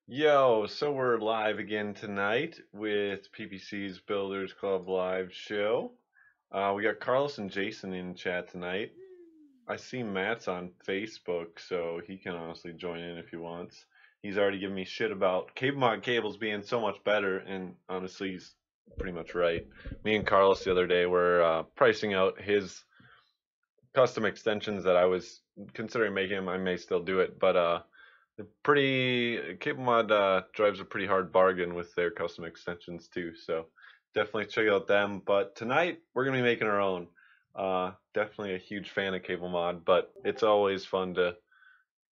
Yo, so we're live again tonight with PPC's Builders Club live show. We got Carlos and Jason in chat tonight. I see Matt's on Facebook, so he can honestly join in if he wants. He's already given me shit about cable mod cables being so much better, and honestly, he's pretty much right. Me and Carlos the other day were pricing out his custom extensions that I was considering making. I may still do it, but cable mod drives a pretty hard bargain with their custom extensions too, so definitely check out them. But tonight we're gonna be making our own. Definitely a huge fan of cable mod, but it's always fun to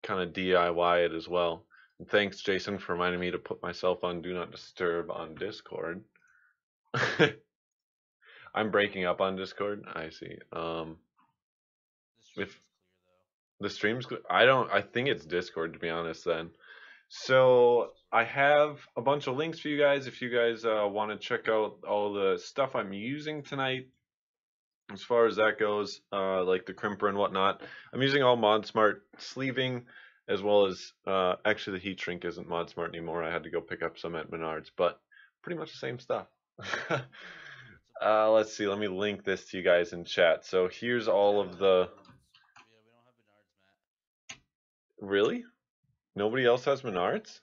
kind of DIY it as well. And thanks, Jason, for reminding me to put myself on Do Not Disturb on Discord. I'm breaking up on Discord. I see. If the stream's clear, I think it's Discord, to be honest, then. So I have a bunch of links for you guys if you guys want to check out all the stuff I'm using tonight. As far as that goes, like the crimper and whatnot, I'm using all ModSmart sleeving, as well as actually the Heatshrink isn't ModSmart anymore. I had to go pick up some at Menards, but pretty much the same stuff. Let's see. Let me link this to you guys in chat. So here's all of the. Yeah, we don't have Menards, Matt. Really? Nobody else has Menards?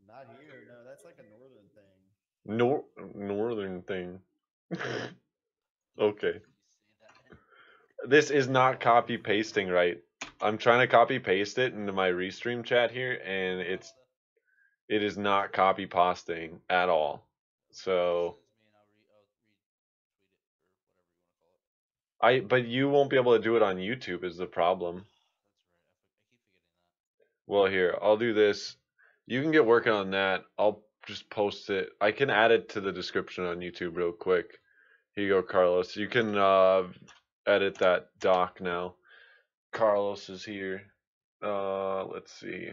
Not here. No, that's like a northern thing. Northern thing. Okay. This is not copy pasting right. I'm trying to copy paste it into my restream chat here, and it is not copy pasting at all. So but you won't be able to do it on YouTube is the problem. That's right. I keep forgetting that. Well, here, I'll do this. You can get working on that. I'll just post it. I can add it to the description on YouTube real quick. Here you go, Carlos. You can edit that doc now. Carlos is here. Let's see.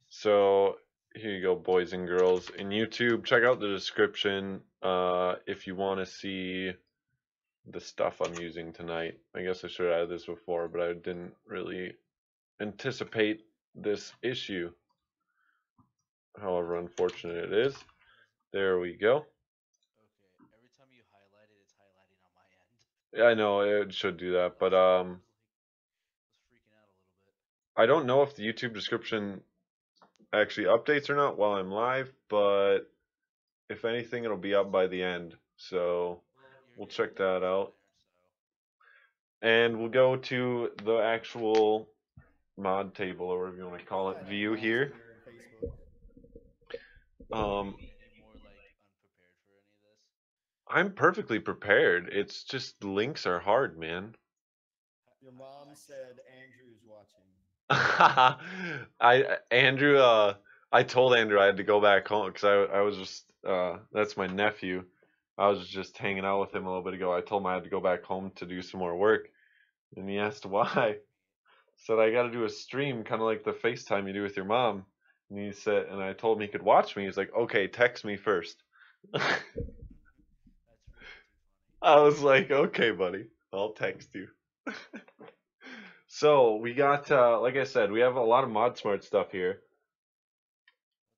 So here you go, boys and girls. In YouTube, check out the description if you want to see the stuff I'm using tonight. I guess I should have added this before, but I didn't really anticipate this issue. However unfortunate it is. There we go. Okay, every time you highlight it, it's highlighting on my end. Yeah, I know it should do that, but I was freaking out a little bit. I don't know if the YouTube description actually updates or not while I'm live, but if anything, it'll be up by the end. So we'll check that out. and we'll go to the actual mod table, or whatever you want to call it, I had view mods here. here on Facebook. Are Um, you any more like unprepared for any of this? I'm perfectly prepared. It's just links are hard, man. Your mom Nice. said Andrew's watching. I Andrew I told Andrew I had to go back home because I was just that's my nephew. I was just hanging out with him a little bit ago. I told him I had to go back home to do some more work, and he asked why. Said I got to do a stream, kind of like the FaceTime you do with your mom. And he said, and I told him he could watch me. He's like, okay, text me first. That's really too funny. I was like, okay, buddy, I'll text you. So we got, like I said, we have a lot of mod smart stuff here.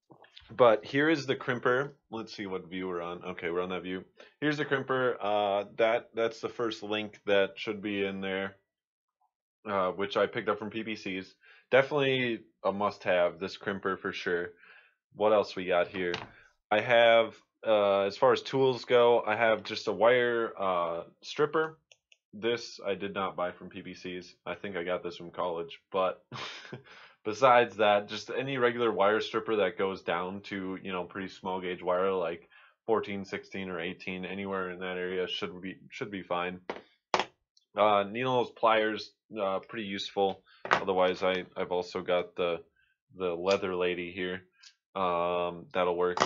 That's awesome. But here is the crimper. Let's see what view we're on. Okay, we're on that view. Here's the crimper. That's the first link that should be in there, which I picked up from PPCs. Definitely a must-have. This crimper for sure. What else we got here? I have, as far as tools go, I have just a wire stripper. This I did not buy from PPCs. I think I got this from college. But besides that, just any regular wire stripper that goes down to, pretty small gauge wire like 14, 16, or 18, anywhere in that area should be fine. Needle nose pliers, pretty useful. Otherwise, I've also got the leather lady here. That'll work,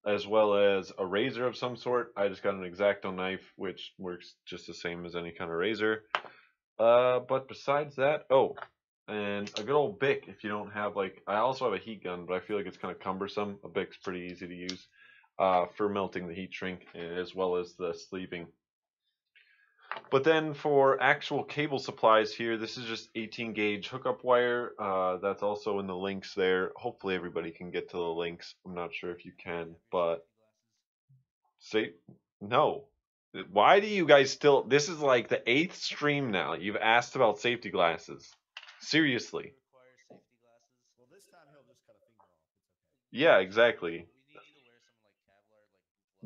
as well as a razor of some sort. I just got an X-Acto knife, which works just the same as any kind of razor. But besides that, oh, and a good old Bic if you don't have like. I also have a heat gun, but I feel like it's kind of cumbersome. A Bic's pretty easy to use, for melting the heat shrink as well as the sleeving. But then for actual cable supplies here, this is just 18 gauge hookup wire. That's also in the links there. Hopefully everybody can get to the links. I'm not sure if you Do you can, have your but safety glasses? say no. Why do you guys still? This is like the eighth stream now. You've asked about safety glasses. Do Seriously. you require safety glasses? Well, this time he'll just cut a finger off. It's okay. Yeah, Yeah, exactly. we need you to wear some like Kevlar like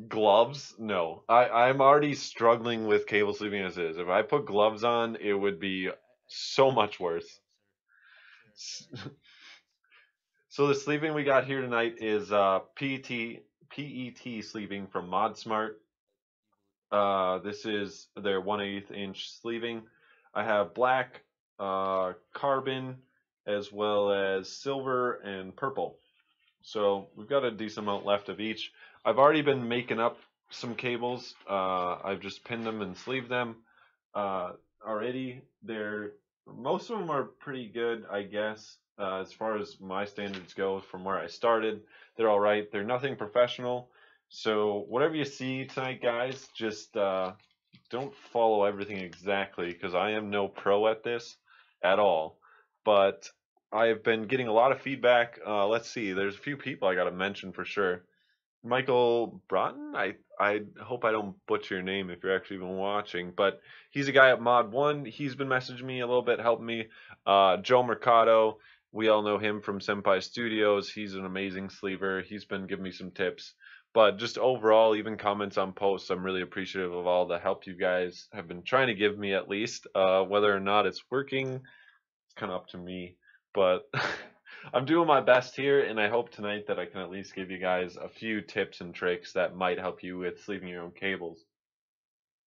gloves. Gloves? No. I'm already struggling with cable sleeving as is. If I put gloves on, it would be I so think much cable worse. gloves are good options. So the sleeving we got here tonight is PET sleeving from ModSmart. This is their 1/8 inch sleeving. I have black, carbon, as well as silver and purple. So we've got a decent amount left of each. I've already been making up some cables. I've just pinned them and sleeved them uh, already. Most of them are pretty good, I guess, as far as my standards go from where I started. They're all right. They're nothing professional. So whatever you see tonight, guys, just don't follow everything exactly because I am no pro at this at all. But I've been getting a lot of feedback. Let's see, there's a few people I got to mention for sure. Michael Broughton, I hope I don't butcher your name if you're actually even watching, but he's a guy at Mod One. He's been messaging me a little bit, helping me. Joe Mercado, we all know him from Senpai Studios. He's an amazing sleever. He's been giving me some tips. But just overall, even comments on posts, I'm really appreciative of all the help you guys have been trying to give me at least. Whether or not it's working, it's kind of up to me. But I'm doing my best here, and I hope tonight that I can at least give you guys a few tips and tricks that might help you with sleeving your own cables.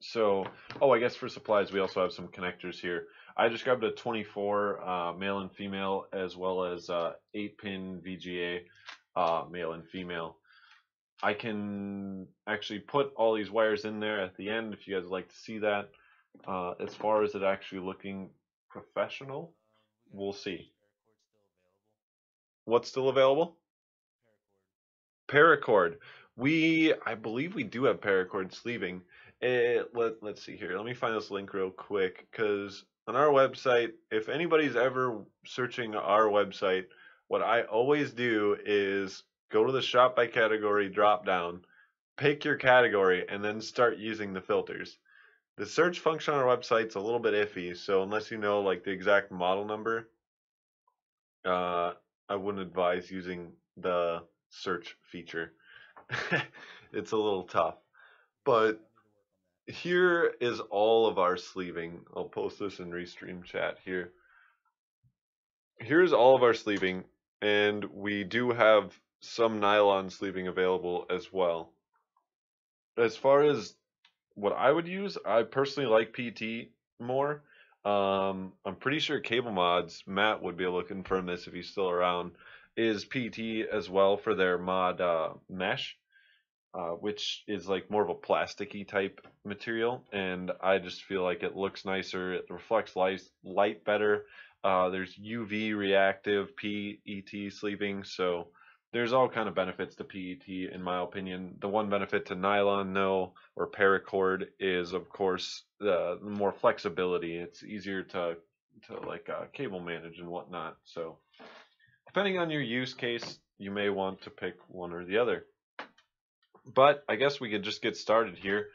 So, oh, I guess for supplies, we also have some connectors here. I just grabbed a 24 male and female, as well as 8-pin VGA male and female. I can actually put all these wires in there at the end if you guys would like to see that. As far as it actually looking professional, We got we'll see. paracord still available. What's still available? Paracord. Paracord. I believe we do have paracord sleeving. Let's see here. Let me find this link real quick because on our website, if anybody's ever searching our website, what I always do is go to the shop by category drop down, pick your category, and then start using the filters. The search function on our website's a little bit iffy, so unless you know like the exact model number, uh, I wouldn't advise using the search feature. It's a little tough, Yeah, I but need to work on that. here is all of our sleeving. I'll post this in Restream chat here. Here's all of our sleeving, and we do have some nylon sleeving available as well. As far as what I would use, I personally like PT more. I'm pretty sure Cable Mods, Matt would be looking for this if he's still around, is PT as well for their mod mesh, which is like more of a plasticky type material, and I just feel like it looks nicer. It reflects light better. There's UV reactive PET sleeving, so there's all kind of benefits to PET in my opinion. The one benefit to nylon, no, or paracord is of course the more flexibility. It's easier to like cable manage and whatnot. So depending on your use case, you may want to pick one or the other. But I guess we could just get started here.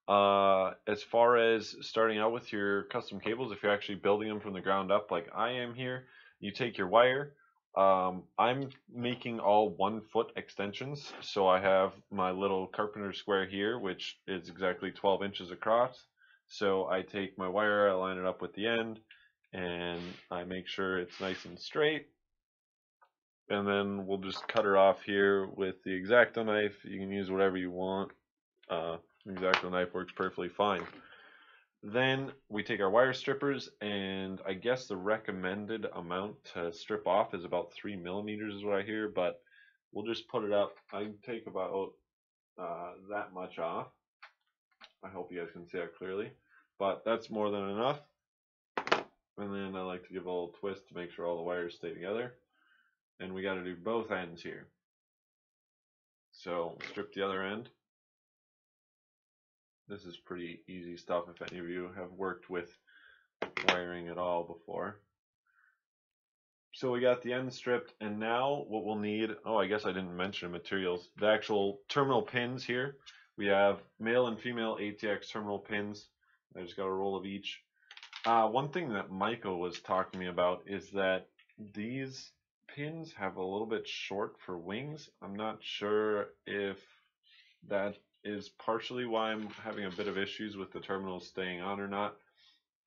As far as starting out with your custom cables, if you're actually building them from the ground up like I am here, you take your wire. I'm making all 1 foot extensions, so I have my little carpenter square here, which is exactly 12 inches across. So I take my wire, I line it up with the end, and I make sure it's nice and straight. And then we'll just cut her off here with the X-Acto knife. You can use whatever you want. X-Acto knife works perfectly fine. Then we take our wire strippers, and I guess the recommended amount to strip off is about 3 millimeters is what I hear, but we'll just put it up. I take about that much off. I hope you guys can see that clearly, but that's more than enough. And then I like to give a little twist to make sure all the wires stay together. And we got to do both ends here. So strip the other end. This is pretty easy stuff if any of you have worked with wiring at all before. So we got the end stripped, and now what we'll need, oh, I guess I didn't mention materials, the actual terminal pins here. We have male and female ATX terminal pins. I just got a roll of each. One thing that Michael was talking to me about is that these pins have a little bit short for wings. I'm not sure if that is partially why I'm having a bit of issues with the terminals staying on or not.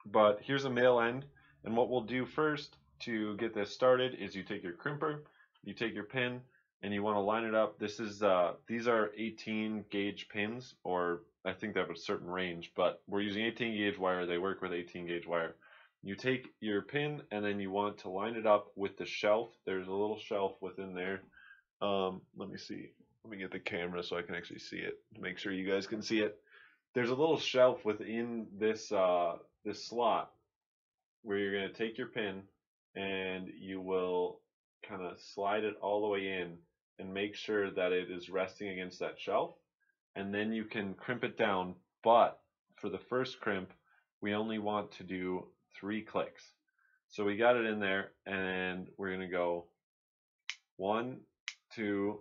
But here's a male end, and what we'll do first to get this started is you take your crimper, you take your pin, and you want to line it up. This is these are 18 gauge pins, or I think they have a certain range, but we're using 18 gauge wire. They work with 18 gauge wire. You take your pin and then you want to line it up with the shelf. There's a little shelf within there. Let me see. Let me get the camera so I can actually see it to make sure you guys can see it. There's a little shelf within this this slot where you're going to take your pin and you will kind of slide it all the way in and make sure that it is resting against that shelf. And then you can crimp it down, but for the first crimp, we only want to do 3 clicks. So we got it in there, and we're going to go 1, 2,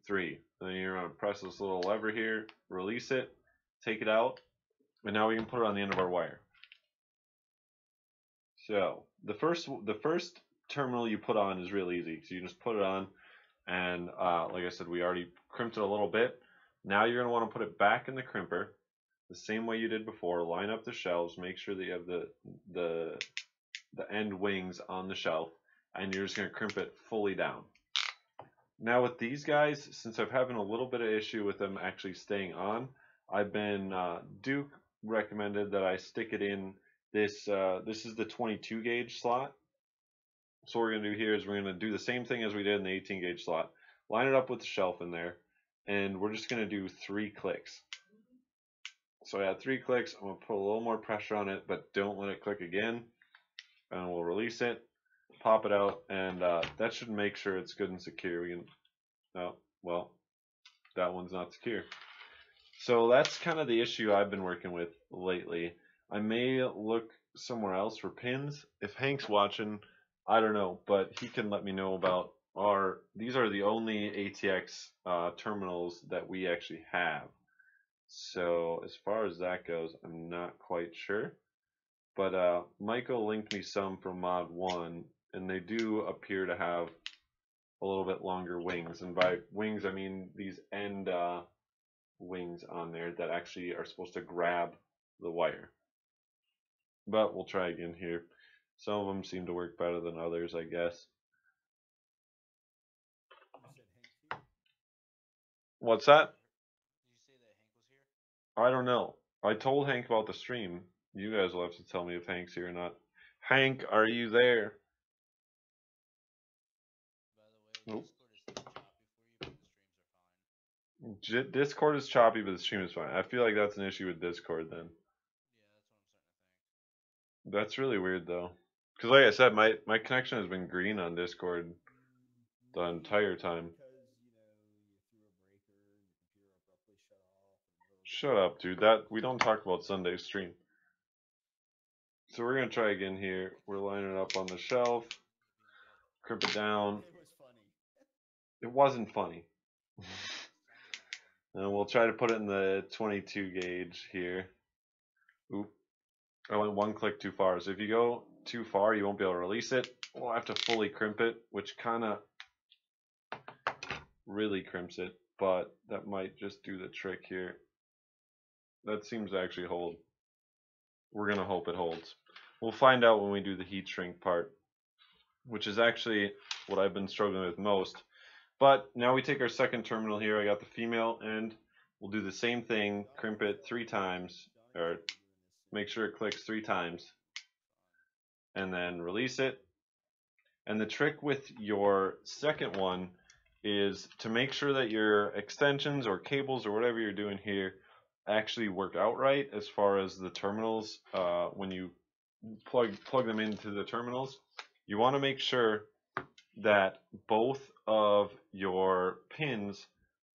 3. And then you're going to press this little lever here, release it, take it out, and now we can put it on the end of our wire. So the first terminal you put on is real easy. So you just put it on, and like I said, we already crimped it a little bit. Now you're going to want to put it back in the crimper the same way you did before. Line up the shelves, make sure that you have the end wings on the shelf, and you're just going to crimp it fully down. Now with these guys, since I'm having a little bit of issue with them actually staying on, I've been Duke recommended that I stick it in this. This is the 22 gauge slot. So what we're going to do here is we're going to do the same thing as we did in the 18 gauge slot. Line it up with the shelf in there, and we're just going to do 3 clicks. So I had 3 clicks. I'm going to put a little more pressure on it, but don't let it click again. And we'll release it, pop it out, and that should make sure it's good and secure. We can, oh, well, that one's not secure. So that's kind of the issue I've been working with lately. I may look somewhere else for pins. If Hank's watching, I don't know, but he can let me know about these are the only ATX terminals that we actually have. So as far as that goes, I'm not quite sure. But Michael linked me some from Mod 1, and they do appear to have a little bit longer wings. And by wings, I mean these end wings on there that actually are supposed to grab the wire. But we'll try again here. Some of them seem to work better than others, I guess. You said Hank's here? What's that? Did you say that Hank was here? I don't know. I told Hank about the stream. You guys will have to tell me if Hank's here or not. Hank, are you there? By the way, Nope. Discord is choppy for you, but the streams are fine. Discord is choppy, but the stream is fine. I feel like that's an issue with Discord then. Yeah, that's what I'm starting to think. That's really weird though. Because like I said, my connection has been green on Discord the Maybe entire time. because, you threw a breaker and your computer abruptly shut off. Shut up, dude. That we don't talk about Sunday's stream. So we're gonna try again here. We're lining it up on the shelf. Crimp it down. It was funny. It wasn't funny. And we'll try to put it in the 22 gauge here. Oop. I went one click too far. So if you go too far, you won't be able to release it. We'll have to fully crimp it, which kind of really crimps it, but that might just do the trick here. That seems to actually hold. We're going to hope it holds. We'll find out when we do the heat shrink part, which is actually what I've been struggling with most. But now we take our second terminal here. I got the female end. We'll do the same thing, crimp it 3 times, or make sure it clicks 3 times, and then release it. And the trick with your second one is to make sure that your extensions or cables or whatever you're doing here actually work out right as far as the terminals. When you plug them into the terminals, you want to make sure that both of your pins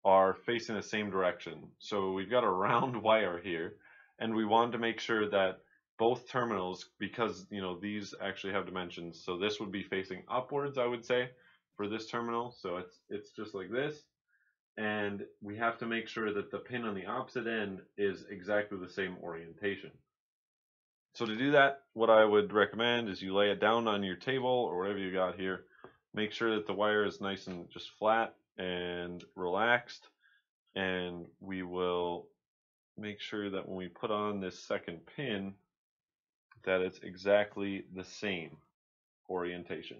are facing the same direction. So we've got a round wire here, and we want to make sure that both terminals, because these actually have dimensions, so this would be facing upwards, I would say, for this terminal. So it's just like this, and we have to make sure that the pin on the opposite end is exactly the same orientation. So to do that, what I would recommend is you lay it down on your table or whatever you got here. Make sure that the wire is nice and just flat and relaxed, and we will make sure that when we put on this second pin that it's exactly the same orientation.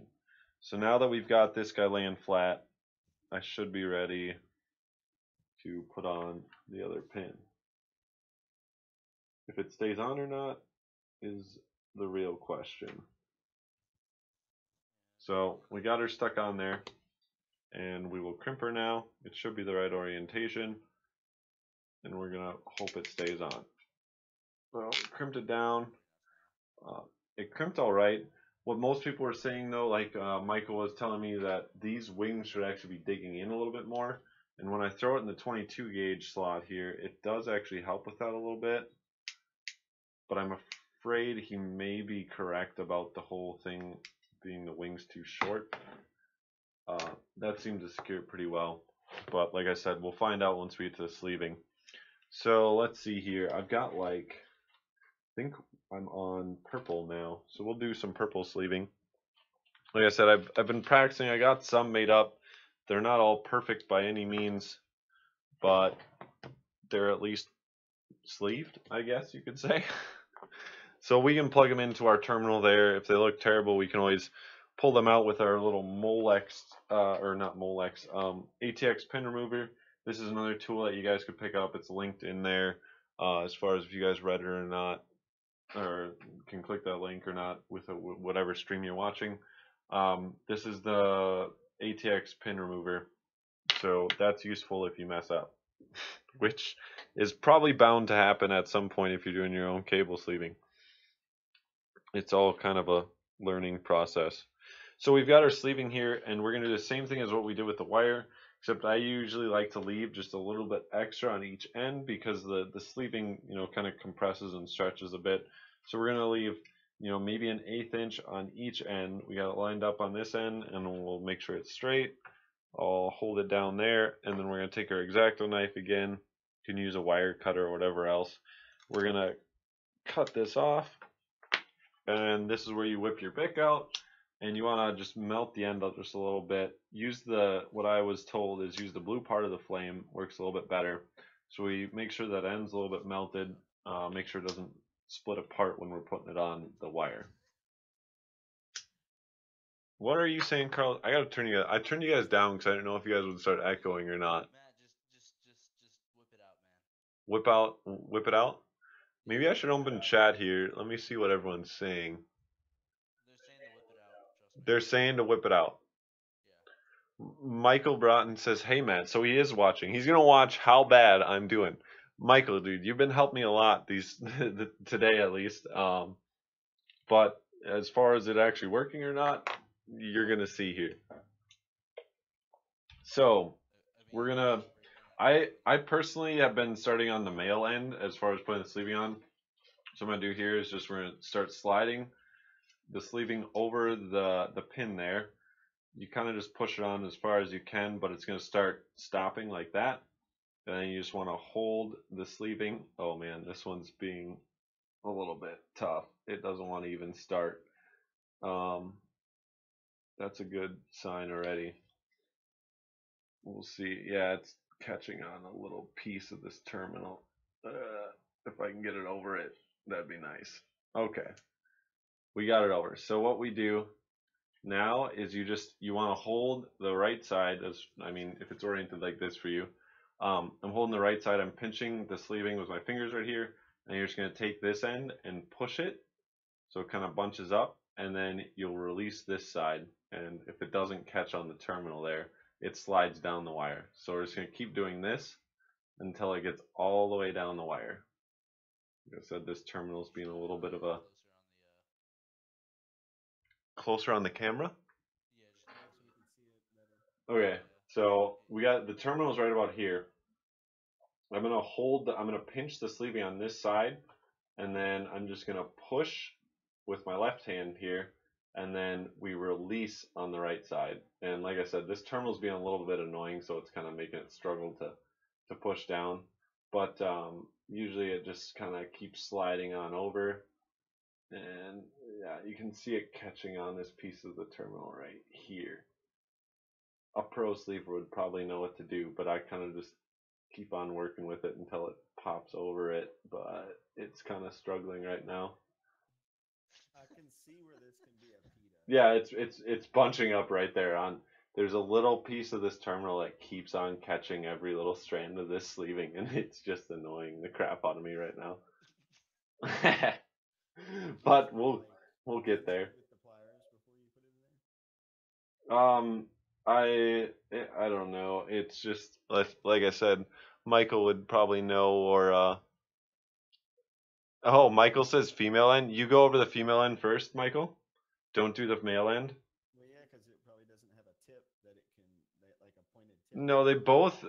So now that we've got this guy laying flat, I should be ready to put on the other pin. If it stays on or not is the real question. So we got her stuck on there, and we will crimp her now. It should be the right orientation, and we're gonna hope it stays on. Well, crimped it down. It crimped all right. What most people were saying though, like Michael was telling me, that these wings should actually be digging in a little bit more. And when I throw it in the 22 gauge slot here, it does actually help with that a little bit. But I'm afraid he may be correct about the whole thing being the wings too short. That seemed to secure it pretty well. But like I said, we'll find out once we get to the sleeving. So let's see here. I've got I think I'm on purple now. So we'll do some purple sleeving. Like I said, I've been practicing. I got some made up. They're not all perfect by any means, but they're at least sleeved, I guess you could say. So we can plug them into our terminal there. If they look terrible, we can always pull them out with our little Molex, or not Molex, ATX Pin Remover. This is another tool that you guys could pick up. It's linked in there as far as if you guys read it or not, or can click that link or not with whatever stream you're watching. This is the ATX Pin Remover, so that's useful if you mess up, which is probably bound to happen at some point if you're doing your own cable sleeving. It's all kind of a learning process. So we've got our sleeving here, and we're going to do the same thing as what we did with the wire, except I usually like to leave just a little bit extra on each end because the sleeving kind of compresses and stretches a bit. So we're going to leave maybe an 1/8 inch on each end. We got it lined up on this end, and we'll make sure it's straight. I'll hold it down there, and then we're going to take our X-Acto knife again. You can use a wire cutter or whatever else. We're going to cut this off, and this is where you whip your pick out, and you want to just melt the end up just a little bit. Use what I was told is use the blue part of the flame, works a little bit better. So we make sure that end's a little bit melted. Make sure it doesn't split apart when we're putting it on the wire. What are you saying, Carl? I gotta turn you. I turned you guys down because I didn't know if you guys would start echoing or not. Matt, just whip it out, man. Whip it out. Maybe I should open chat here. Let me see what everyone's saying. They're saying to whip it out. Trust me. They're saying to whip it out. Yeah. Michael Broughton says, "Hey Matt, so he is watching. He's gonna watch how bad I'm doing." Michael, dude, you've been helping me a lot these today at least. But as far as it actually working or not, you're gonna see here. So we're gonna. I personally have been starting on the male end as far as putting the sleeving on. So what I'm gonna do here is just we're gonna start sliding the sleeving over the pin there. You kind of just push it on as far as you can, but it's gonna start stopping like that. And then you just want to hold the sleeving. Oh man, this one's being a little bit tough. It doesn't want to even start. That's a good sign already. We'll see. Yeah, it's catching on a little piece of this terminal. If I can get it over it, that'd be nice. Okay, we got it over. So what we do now is you want to hold the right side. If it's oriented like this for you, I'm holding the right side. I'm pinching the sleeving with my fingers right here, and you're just gonna take this end and push it so it kind of bunches up, and then you'll release this side. And if it doesn't catch on the terminal there, it slides down the wire. So we're just gonna keep doing this until it gets all the way down the wire. Like I said, this terminal's being a little bit of a closer on the camera. Yeah, so we can see it better. Okay, so we got the terminals right about here. I'm gonna pinch the sleeving on this side, and then I'm just gonna push with my left hand here, and then we release on the right side. And like I said, this terminal's being a little bit annoying, so it's kind of making it struggle to push down. But usually it just kind of keeps sliding on over, and yeah, you can see it catching on this piece of the terminal right here. A pro sleever would probably know what to do, but I kind of just keep on working with it until it pops over it, but it's kind of struggling right now. I can see where this can be a PETA. Yeah, it's bunching up right there on. There's a little piece of this terminal that keeps on catching every little strand of this sleeving, and it's just annoying the crap out of me right now. But we'll get there. With the pliers before you put it in there. I don't know. It's just like I said, Michael would probably know, or oh, Michael says female end. You go over the female end first, Michael. Don't do the male end. Well, yeah, because it probably doesn't have a tip that it can, like a pointed tip. No, they both.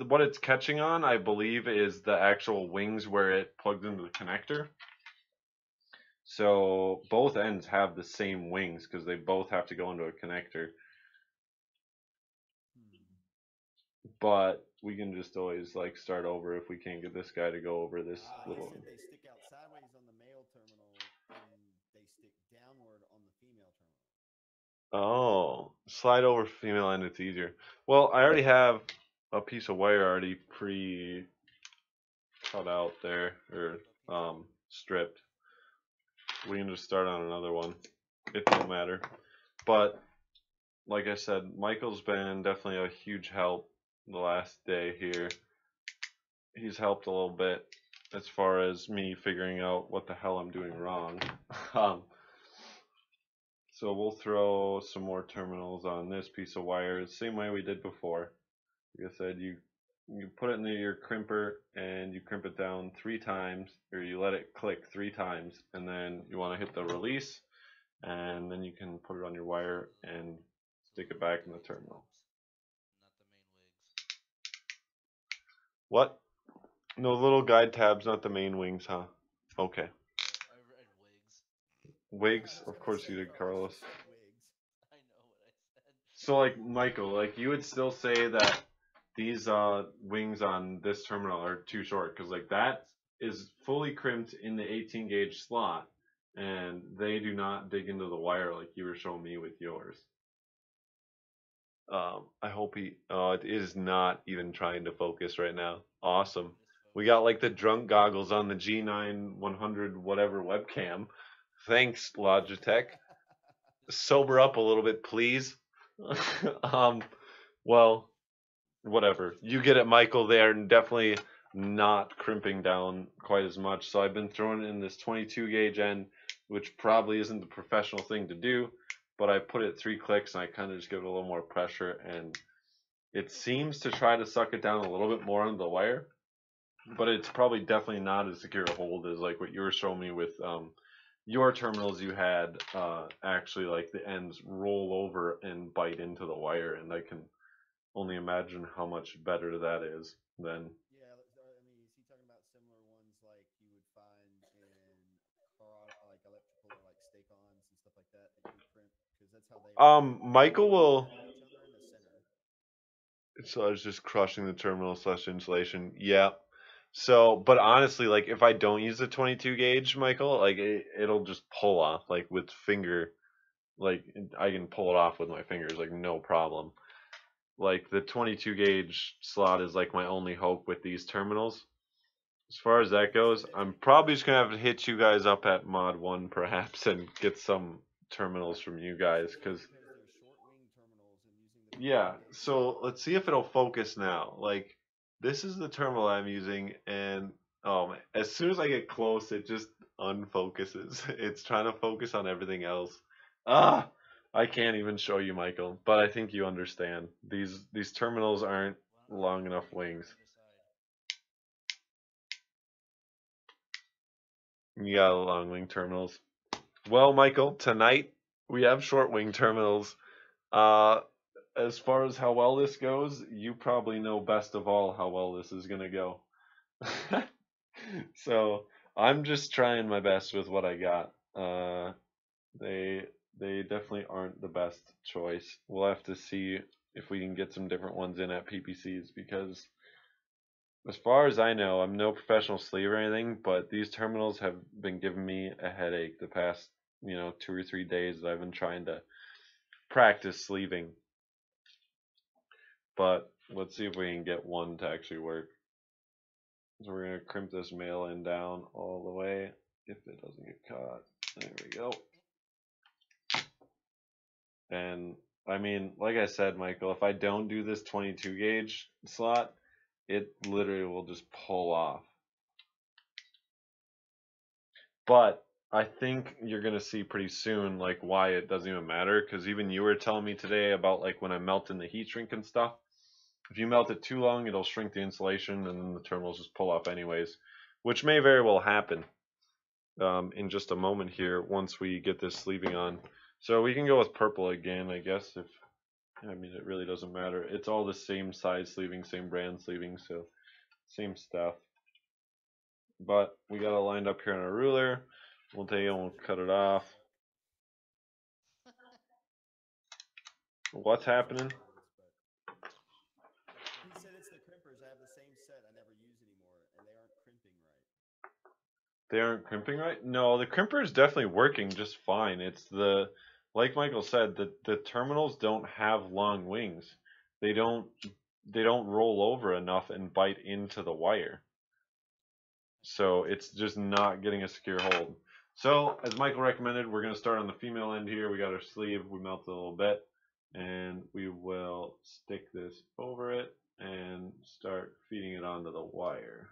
What it's catching on, I believe, is the actual wings where it plugs into the connector. So both ends have the same wings because they both have to go into a connector. But we can just always like start over if we can't get this guy to go over this little. He said they stick out sideways on the male terminal and they stick downward on the female terminal. Oh, slide over female end. It's easier. Well, I already have a piece of wire already pre cut out there or stripped. We can just start on another one. It don't matter. But like I said, Michael's been definitely a huge help the last day here. He's helped a little bit as far as me figuring out what the hell I'm doing wrong. So we'll throw some more terminals on this piece of wire, the same way we did before. Like I said, you put it into your crimper and you crimp it down 3 times, or you let it click 3 times, and then you want to hit the release, and then you can put it on your wire and stick it back in the terminal. Not the main wigs. What? No, little guide tabs, not the main wings, huh? Okay. I read wigs. Wigs, of course you did, Carlos. Wigs. I know what I said. So like Michael, like you would still say that these wings on this terminal are too short because like that is fully crimped in the 18 gauge slot, and they do not dig into the wire like you were showing me with yours. I hope it is not even trying to focus right now. Awesome. We got like the drunk goggles on the G9 100 whatever webcam. Thanks, Logitech. Sober up a little bit, please. um, well, whatever. You get it, Michael. They're definitely not crimping down quite as much. So I've been throwing in this 22 gauge end, which probably isn't the professional thing to do, but I put it 3 clicks and I kind of just give it a little more pressure, and it seems to try to suck it down a little bit more on the wire, but it's probably definitely not as secure a hold as like what you were showing me with your terminals. You had actually like the ends roll over and bite into the wire, and I can only imagine how much better that is than. Yeah, I mean, is he talking about similar ones like you would find in like electrical or like stake-ons and stuff like that that you would crimp? Because that's how they are. They Michael roll will. into each other in the center. So I was just crushing the terminal slash insulation. Yeah. So, but honestly, like if I don't use the 22 gauge, Michael, like it'll just pull off like with finger. Like I can pull it off with my fingers, like no problem. Like the 22 gauge slot is like my only hope with these terminals. As far as that goes, I'm probably just gonna have to hit you guys up at Mod 1 perhaps and get some terminals from you guys, because Because they're short wing terminals and using the 22 yeah. gauge So slot. let's see if it'll focus now. Like this is the terminal I'm using, and oh man, as soon as I get close, it just unfocuses. It's trying to focus on everything else. Ah, I can't even show you, Michael, but I think you understand. These terminals aren't long Why enough don't you wings. go to the other side? You got long wing terminals. Well, Michael, tonight we have short wing terminals. Uh, as far as how well this goes, you probably know best of all how well this is gonna go. So I'm just trying my best with what I got. They they definitely aren't the best choice. We'll have to see if we can get some different ones in at PPCs, because as far as I know, I'm no professional sleeve or anything, but these terminals have been giving me a headache the past, 2 or 3 days that I've been trying to practice sleeving. But let's see if we can get one to actually work. So we're gonna crimp this male end down all the way if it doesn't get caught. There we go. And I mean, like I said, Michael, if I don't do this 22 gauge slot, it literally will just pull off. But I think you're gonna see pretty soon like why it doesn't even matter, because even you were telling me today about like when I melt in the heat shrink and stuff. If you melt it too long, it'll shrink the insulation and then the terminals just pull off anyways, which may very well happen in just a moment here once we get this sleeving on. So we can go with purple again, I guess. I mean, it really doesn't matter. It's all the same size sleeving, same brand sleeving, so same stuff. But we got it lined up here on a ruler. We'll take it and we'll cut it off. What's happening? He said it's the crimpers. I have the same set. I never use anymore, and they aren't crimping right. They aren't crimping right? No, the crimper is definitely working just fine. It's like Michael said, the terminals don't have long wings. They don't they don't roll over enough and bite into the wire. So it's just not getting a secure hold. So as Michael recommended, we're going to start on the female end here. We got our sleeve, we melted a little bit, and we will stick this over it and start feeding it onto the wire.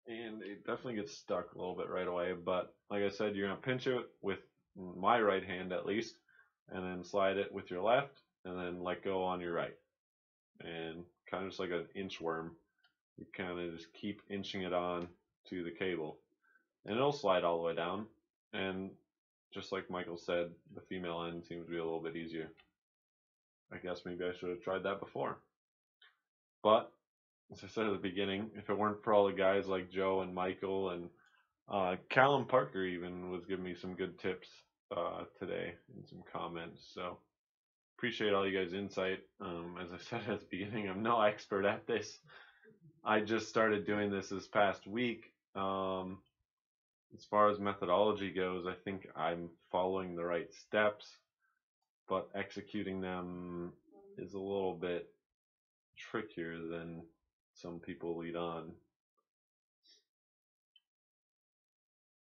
And it definitely gets stuck a little bit right away, but like I said, you're going to pinch it with my right hand at least, and then slide it with your left, and then let go on your right. And kind of just like an inchworm, you kind of just keep inching it on to the cable, and it'll slide all the way down. And just like Michael said, the female end seems to be a little bit easier. I guess maybe I should have tried that before. But as I said at the beginning, if it weren't for all the guys like Joe and Michael and Callum Parker even was giving me some good tips today and some comments. So appreciate all you guys' insight. As I said at the beginning, I'm no expert at this. I just started doing this past week. As far as methodology goes, I think I'm following the right steps, but executing them is a little bit trickier than some people lead on.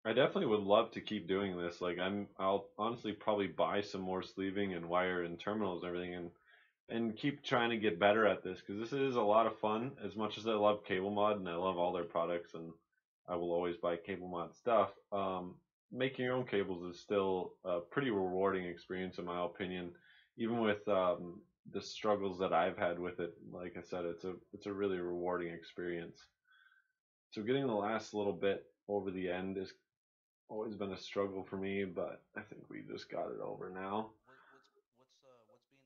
I definitely would love to keep doing this. Like I'll honestly probably buy some more sleeving and wire and terminals and everything and keep trying to get better at this because this is a lot of fun. As much as I love Cable Mod and I love all their products and I will always buy Cable Mod stuff, making your own cables is still a pretty rewarding experience in my opinion. Even with the struggles that I've had with it, like I said, it's a really rewarding experience. So getting the last little bit over the end is always been a struggle for me, but I think we just got it over now. What's being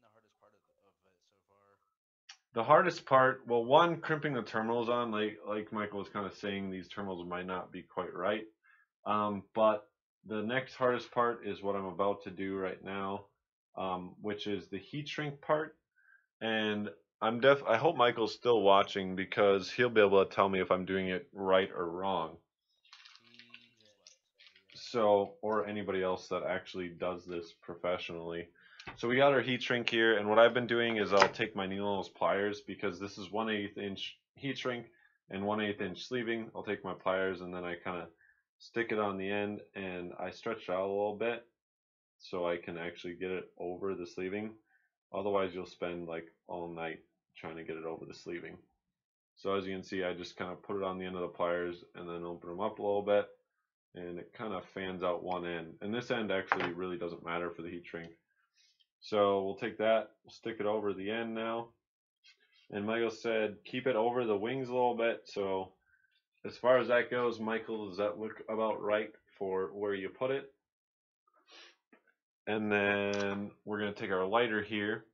the hardest part of it so far? The hardest part, well, one, crimping the terminals on, like Michael was kind of saying, these terminals might not be quite right. But the next hardest part is what I'm about to do right now, which is the heat shrink part. And I hope Michael's still watching because he'll be able to tell me if I'm doing it right or wrong. He just left. So, or anybody else that actually does this professionally. So we got our heat shrink here, and what I've been doing is I'll take my needle nose pliers because this is 1/8 inch heat shrink and 1/8 inch sleeving. I'll take my pliers and then I kind of stick it on the end and I stretch it out a little bit so I can actually get it over the sleeving. Otherwise, you'll spend like all night trying to get it over the sleeving. So as you can see, I just kind of put it on the end of the pliers and then open them up a little bit and it kind of fans out one end. And this end actually really doesn't matter for the heat shrink. So we'll take that, we'll stick it over the end now. And Michael said keep it over the wings a little bit. So as far as that goes, Michael, does that look about right for where you put it? And then we're going to take our lighter here.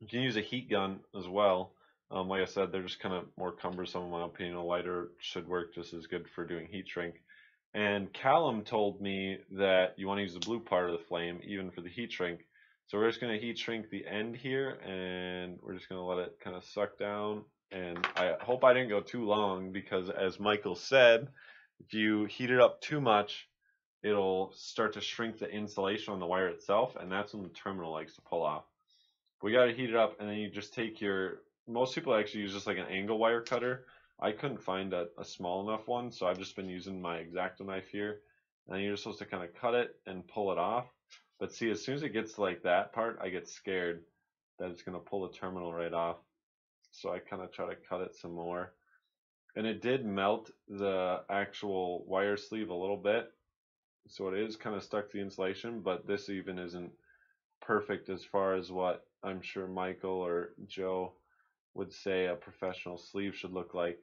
You can use a heat gun as well. Like I said, they're just kind of more cumbersome in my opinion. A lighter should work just as good for doing heat shrink. And Callum told me that you want to use the blue part of the flame even for the heat shrink. So we're just going to heat shrink the end here and we're just going to let it kind of suck down. And I hope I didn't go too long because as Michael said, if you heat it up too much, it'll start to shrink the insulation on the wire itself and that's when the terminal likes to pull off. We got to heat it up and then you just take most people actually use just like an angle wire cutter. I couldn't find a small enough one, so I've just been using my X-Acto knife here. And then you're supposed to kind of cut it and pull it off. But see, as soon as it gets to like that part, I get scared that it's going to pull the terminal right off. So I kind of try to cut it some more. And it did melt the actual wire sleeve a little bit. So it is kind of stuck to the insulation, but this even isn't perfect as far as what I'm sure Michael or Joe would say a professional sleeve should look like.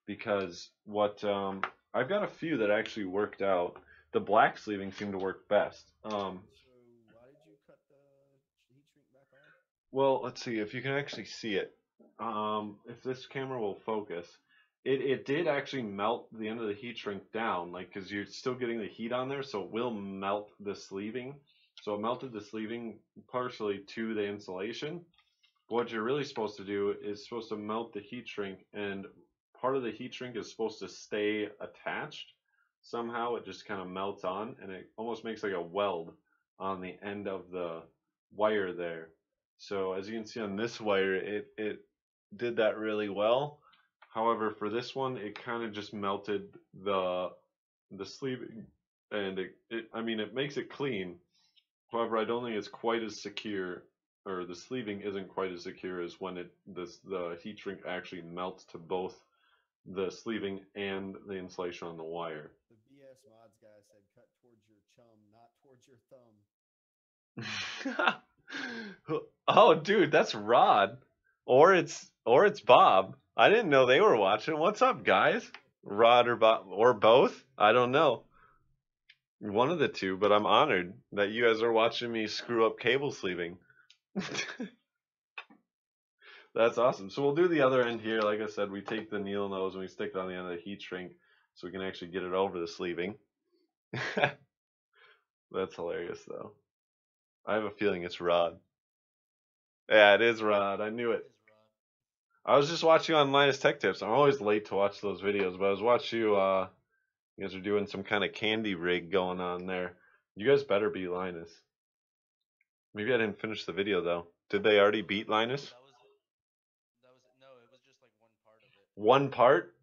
Because what I've got a few that actually worked out. The black sleeving seemed to work best. So why did you cut the heat shrink back on? Well, let's see if you can actually see it. If this camera will focus, it did actually melt the end of the heat shrink down, like because you're still getting the heat on there, so it will melt the sleeving. So it melted the sleeving partially to the insulation. But what you're really supposed to do is supposed to melt the heat shrink, and part of the heat shrink is supposed to stay attached. Somehow it just kind of melts on, and it almost makes like a weld on the end of the wire there. So as you can see on this wire, it did that really well. However, for this one, it kind of just melted the sleeving, and I mean it makes it clean. However, I don't think it's quite as secure, or the sleeving isn't quite as secure as when the heat shrink actually melts to both the sleeving and the insulation on the wire. The BS Mods guy said cut towards your chum, not towards your thumb. Oh, dude, that's Rod, or it's Bob. I didn't know they were watching. What's up, guys? Rod or Bob or both? I don't know. One of the two, but I'm honored that you guys are watching me screw up cable sleeving. That's awesome. So we'll do the other end here. Like I said, we take the needle nose and we stick it on the end of the heat shrink so we can actually get it over the sleeving. That's hilarious, though. I have a feeling it's Rod. Yeah, it is Rod. I knew it. I was just watching on Linus Tech Tips. I'm always late to watch those videos, but I was watching you. You guys are doing some kind of candy rig going on there. You guys better beat Linus. Maybe I didn't finish the video though. Did they already beat Linus? No, it was just like one part of 1 part?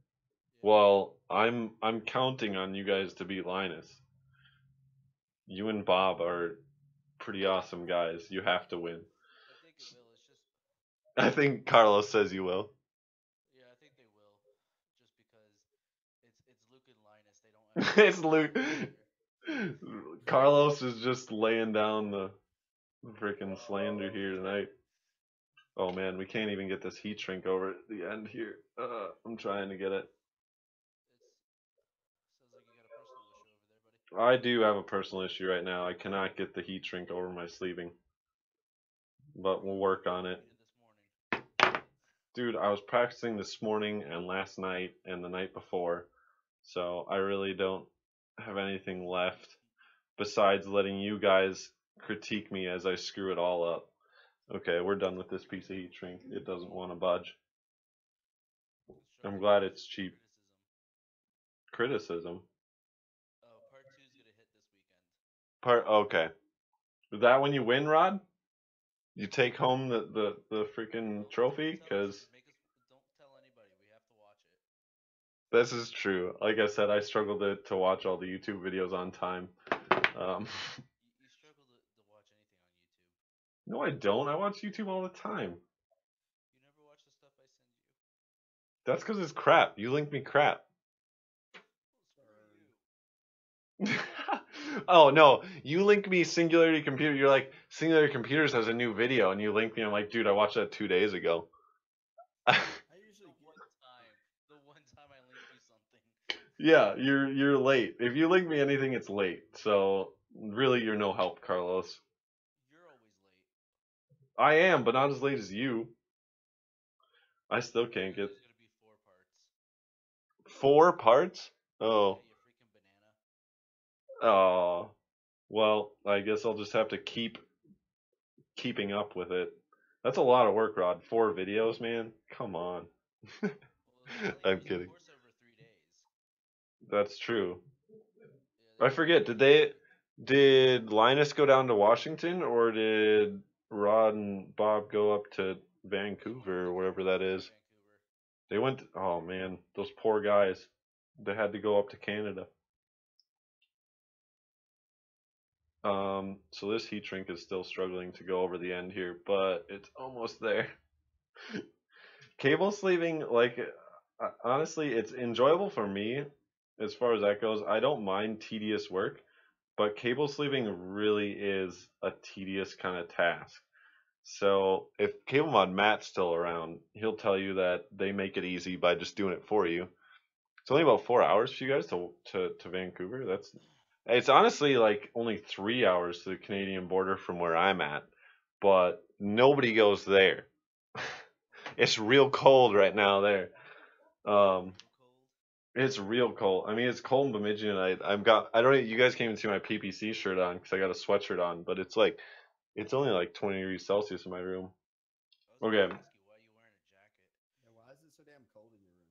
Yeah. Well, I'm counting on you guys to beat Linus. You and Bob are pretty awesome guys. You have to win. I think it will. It's just I think Carlos says you will. yeah, I think they will. Just because it's Luke and Linus. They don't ever It's play Luke. against each other. Carlos is just laying down the freaking slander here tonight. Oh man, we can't even get this heat shrink over at the end here. I'm trying to get it. It sounds like you got a personal issue over there, buddy. I do have a personal issue right now. I cannot get the heat shrink over my sleeving, but we'll work on it. Practice this morning. Dude, I was practicing this morning and last night and the night before, so I really don't have anything left besides letting you guys critique me as I screw it all up. Okay, we're done with this piece of heat shrink. It doesn't want to budge. I'm glad it's cheap. Criticism? Oh, part 2 is gonna hit this weekend. Okay. Is that when you win, Rod? You take home the freaking trophy? Because Don't tell anybody. We have to watch it. this is true. Like I said, I struggle to watch all the YouTube videos on time. Um, You struggle to watch anything on YouTube. no, I don't. I watch YouTube all the time. You never watch the stuff I send you. That's because it's crap. You link me crap. Well, screw you. Oh no, you link me Singularity Computer. You're like Singularity Computers has a new video, and you link me. I'm like, dude, I watched that 2 days ago. I The usually one get. time. The one time I linked you something. Yeah, you're late. If you link me anything, it's late. So really, you're no help, Carlos. You're always late. I am, but not as late as you. I still can't get There's gonna be 4 parts. 4 parts. Oh, Yeah, you freaking banana. oh. Well, I guess I'll just have to keeping up with it. That's a lot of work, Rod. 4 videos, man. Come on. Well, they only I'm use the kidding. course over 3 days. That's true. Yeah, I they forget. only use Did Linus go down to Washington or did Rod and Bob go up to they went Vancouver to or wherever that Vancouver. is? They went. Oh man, those poor guys. They had to go up to Canada. So this heat shrink is still struggling to go over the end here, but it's almost there. Cable sleeving, like, honestly, it's enjoyable for me as far as that goes. I don't mind tedious work, but cable sleeving really is a tedious kind of task. So if Cable Mod Matt's still around, he'll tell you that they make it easy by just doing it for you. It's only about 4 hours for you guys to Vancouver. It's honestly like only 3 hours to the Canadian border from where I'm at, but nobody goes there. It's real cold right now there. Um, Real cold. it's real cold. I mean, it's cold in Bemidji, and I don't. You guys can't even see my PPC shirt on because I got a sweatshirt on, but it's only like 20 degrees Celsius in my room. I was Okay, gonna ask you why you wearing a jacket. Yeah, why is it so damn cold in your room?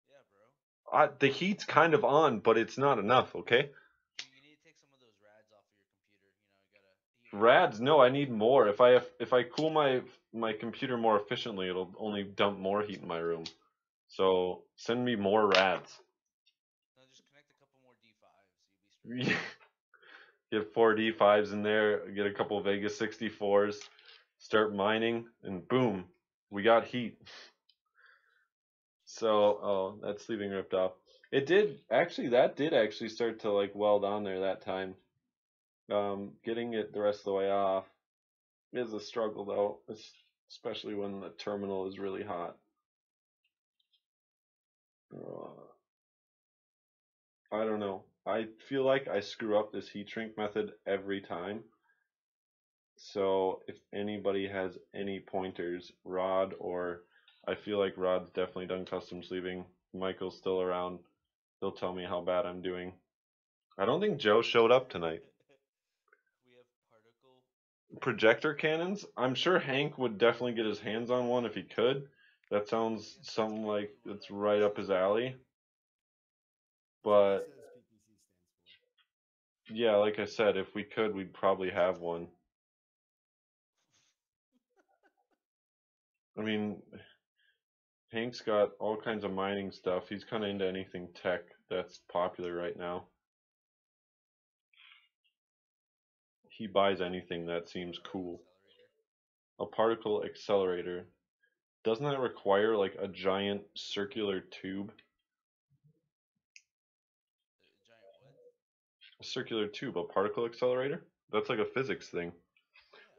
Yeah, bro. the heat's kind of on, but it's not enough. Okay, You need to take some of those rads off of your computer. You gotta heat your computer. rads. No, I need more. If I cool my computer more efficiently, it'll only dump more heat in my room. So send me more rads. No, just connect a couple more D5s. You'll be straight. Get 4D5s in there, get a couple Vegas 64s, start mining, and boom, we got heat. So, oh, that sleeving ripped off. That did actually start to like weld on there that time. Getting it the rest of the way off is a struggle though, especially when the terminal is really hot. I don't know. I feel like I screw up this heat shrink method every time. So if anybody has any pointers, Rod, or I feel like Rod's definitely done custom sleeving. Michael's still around. He'll tell me how bad I'm doing. I don't think Joe showed up tonight. We have particle. Projector cannons? I'm sure Hank would definitely get his hands on one if he could. That sounds something like it's right up his alley. That's what he But says PPC stands for. yeah, like I said, if we could, we'd probably have one. I mean, Hank's got all kinds of mining stuff. He's kind of into anything tech that's popular right now. He buys anything that seems cool. Accelerator. A particle accelerator. Doesn't that require like a giant circular tube? A giant what? A circular tube, a particle accelerator? That's like a physics thing.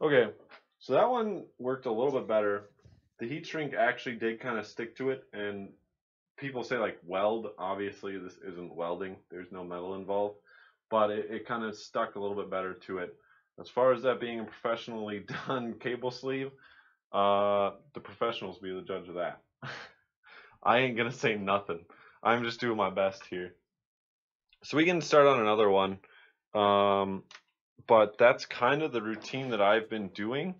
Yeah. Okay, so that one worked a little bit better. The heat shrink actually did kind of stick to it, and people say like weld. Obviously, this isn't welding. There's no metal involved, but it kind of stuck a little bit better to it. As far as that being a professionally done cable sleeve, the professionals be the judge of that. I ain't gonna say nothing. I'm just doing my best here. So we can start on another one. Um, but that's kind of the routine that I've been doing.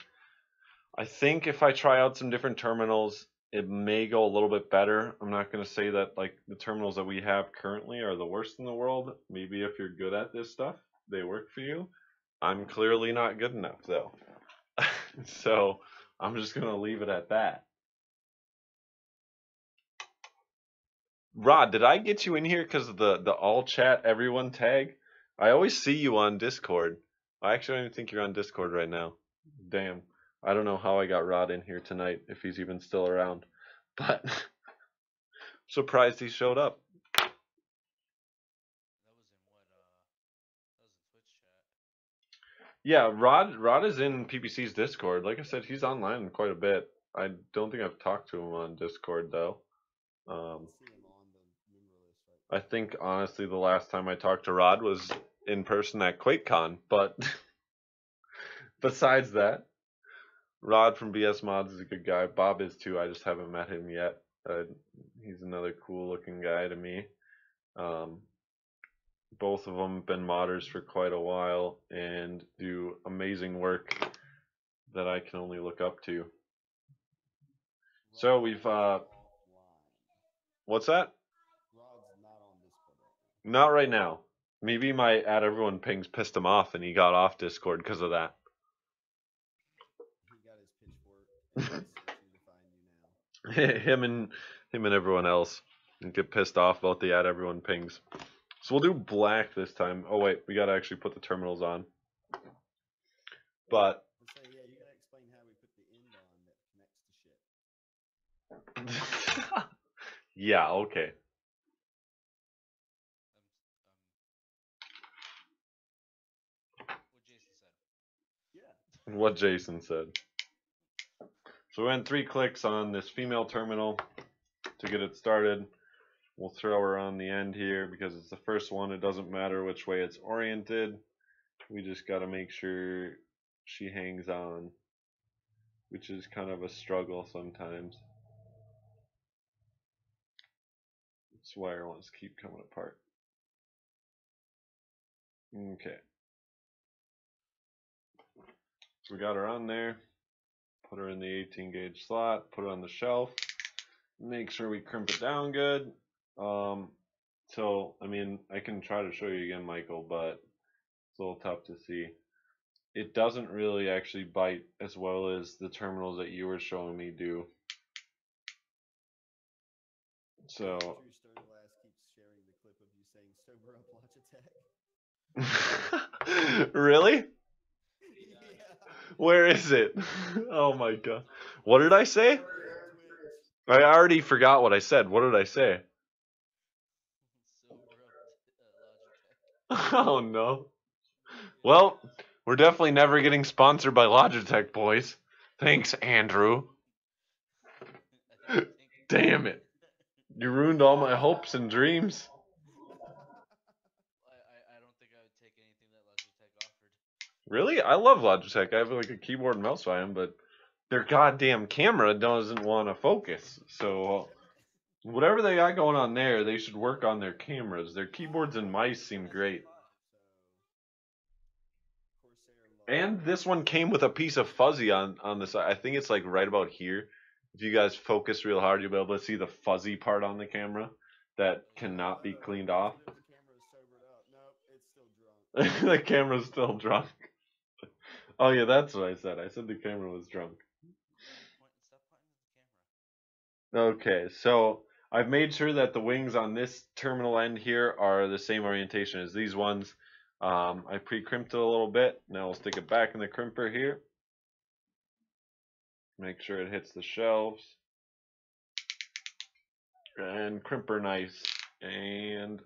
I think if I try out some different terminals, it may go a little bit better. I'm not going to say that like the terminals that we have currently are the worst in the world. Maybe if you're good at this stuff, they work for you. I'm clearly not good enough though. So I'm just going to leave it at that. Rod, did I get you in here because of the all chat everyone tag? I always see you on Discord. I actually don't even think you're on Discord right now. Damn. I don't know how I got Rod in here tonight, if he's even still around. But surprised he showed up. That was in what? That was in Twitch chat. Yeah, Rod is in PPC's Discord. Like I said, he's online quite a bit. I don't think I've talked to him on Discord though. I see him on the member list I right think honestly the last time I talked to Rod was in person at QuakeCon, but besides that, Rod from BS Mods is a good guy. Bob is too. I just haven't met him yet. He's another cool looking guy to me. Um, both of them have been modders for quite a while and do amazing work that I can only look up to. So we've offline. what's that? Rod's not on Discord right Not right now. Maybe my at everyone pings pissed him off and he got off Discord because of that. now. He got his pitchfork and he's searching to find you now. him and everyone else get pissed off about the at everyone pings. So we'll do black this time. Oh wait, we gotta actually put the terminals on. But Let's say, yeah, you gotta explain how we put the end on that connects to shit. yeah, okay. What Jason said. Yeah. What Jason said. So we went 3 clicks on this female terminal to get it started. We'll throw her on the end here because it's the first one. It doesn't matter which way it's oriented. We just got to make sure she hangs on, which is kind of a struggle sometimes. This wire wants to keep coming apart. Okay. So we got her on there. Put her in the 18 gauge slot. Put it on the shelf. Make sure we crimp it down good. So, I mean, I can try to show you again, Michael, but it's a little tough to see. It doesn't really actually bite as well as the terminals that you were showing me do. So. True Story Glass keeps sharing the clip of you saying sober up Logitech. Really? Yeah. Where is it? Oh my god. What did I say? Twitch. I already forgot what I said. What did I say? Sober up Logitech. Oh no. Well, we're definitely never getting sponsored by Logitech, boys. Thanks, Andrew. Damn it. You ruined all my hopes and dreams. I don't think I would take anything that Logitech offered. Really? I love Logitech. I have like a keyboard and mouse by them, but their goddamn camera doesn't want to focus. So whatever they got going on there, they should work on their cameras. Their keyboards and mice seem great. And this one came with a piece of fuzzy on the side. I think it's like right about here. If you guys focus real hard, you'll be able to see the fuzzy part on the camera that cannot be cleaned off. The camera's still drunk. Oh yeah, that's what I said. I said the camera was drunk. Stop pointing at the camera. Okay, so I've made sure that the wings on this terminal end here are the same orientation as these ones. I pre-crimped it a little bit. Now we'll stick it back in the crimper here. Make sure it hits the shelves. And crimper nice. And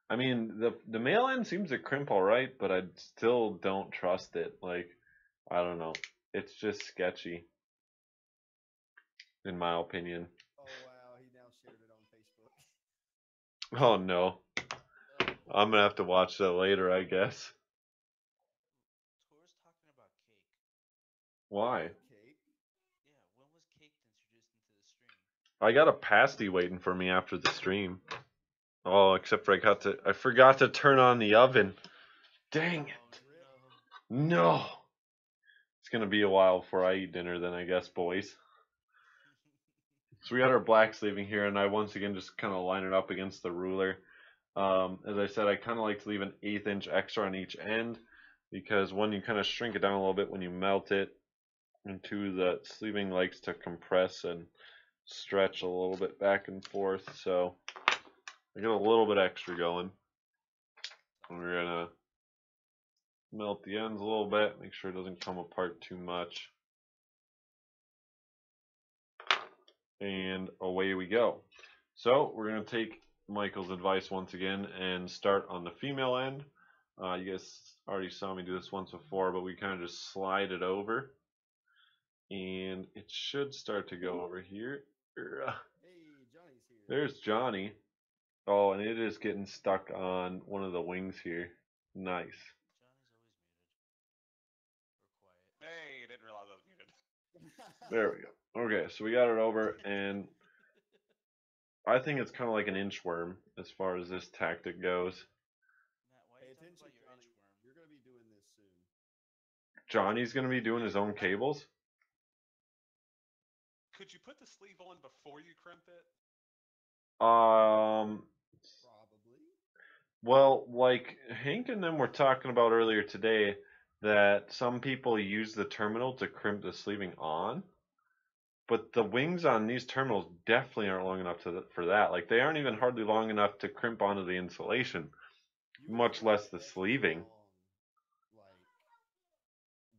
I mean the male end seems to crimp alright, but I still don't trust it. Like, I don't know. It's just sketchy, in my opinion. Oh wow, he now shared it on Facebook. Oh no. Oh boy. I'm gonna have to watch that later, I guess. Tor's talking about cake. Why? Cake? Yeah, when was cake introduced into the stream? I got a pasty waiting for me after the stream. Oh, except for I forgot to turn on the oven. Dang Oh it. Rip. no. No. It's gonna be a while before I eat dinner then, I guess, boys. So we got our black sleeving here, and I once again just kind of line it up against the ruler. As I said, I kind of like to leave an 1/8 inch extra on each end, because one, you kind of shrink it down a little bit when you melt it, and two, the sleeving likes to compress and stretch a little bit back and forth, so I get a little bit extra going. We're gonna melt the ends a little bit, make sure it doesn't come apart too much. And away we go. So we're gonna take Michael's advice once again and start on the female end. You guys already saw me do this once before, but we kind of just slide it over, and it should start to go over here. Hey, Johnny's here. There's Johnny. Oh, and it is getting stuck on one of the wings here. Nice. Johnny's always muted. Or quiet. Hey, didn't realize I was muted. There we go. Okay, so we got it over, and I think it's kind of like an inchworm as far as this tactic goes. Matt, why are Pay you talking attention, about your Johnny. inchworm? You're gonna be doing this soon. Johnny's gonna be doing his own cables. Could you put the sleeve on before you crimp it? Um, Probably. well, like Hank and them were talking about earlier today, that some people use the terminal to crimp the sleeving on, but the wings on these terminals definitely aren't long enough for that. Like, they aren't even hardly long enough to crimp onto the insulation, You would much need like less the extra sleeving. long, like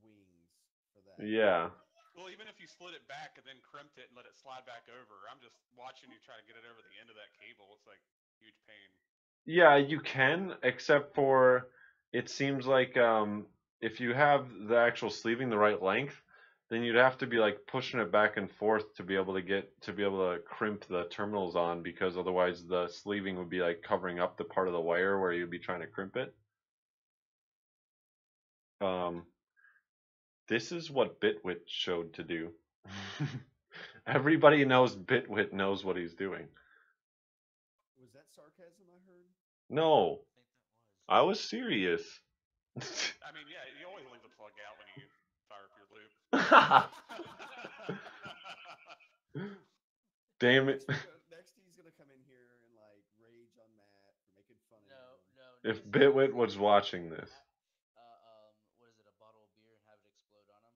wings for that. Yeah. Well, even if you slid it back and then crimped it and let it slide back over, I'm just watching you try to get it over the end of that cable. It's like huge pain. Yeah, you can, except for it seems like if you have the actual sleeving the right length, then you'd have to be like pushing it back and forth to be able to crimp the terminals on, because otherwise the sleeving would be like covering up the part of the wire where you'd be trying to crimp it. Um, this is what Bitwit showed to do. Everybody knows Bitwit knows what he's doing. Was that sarcasm I heard? No, I think that was. I was serious. I mean, yeah, you always leave the plug out when you fire up your loop. Damn it. Next he's gonna come in here and like rage on Matt for making fun of No, him. no. If Next Bitwit time was watching this. what is it? A bottle of beer and have it explode on him.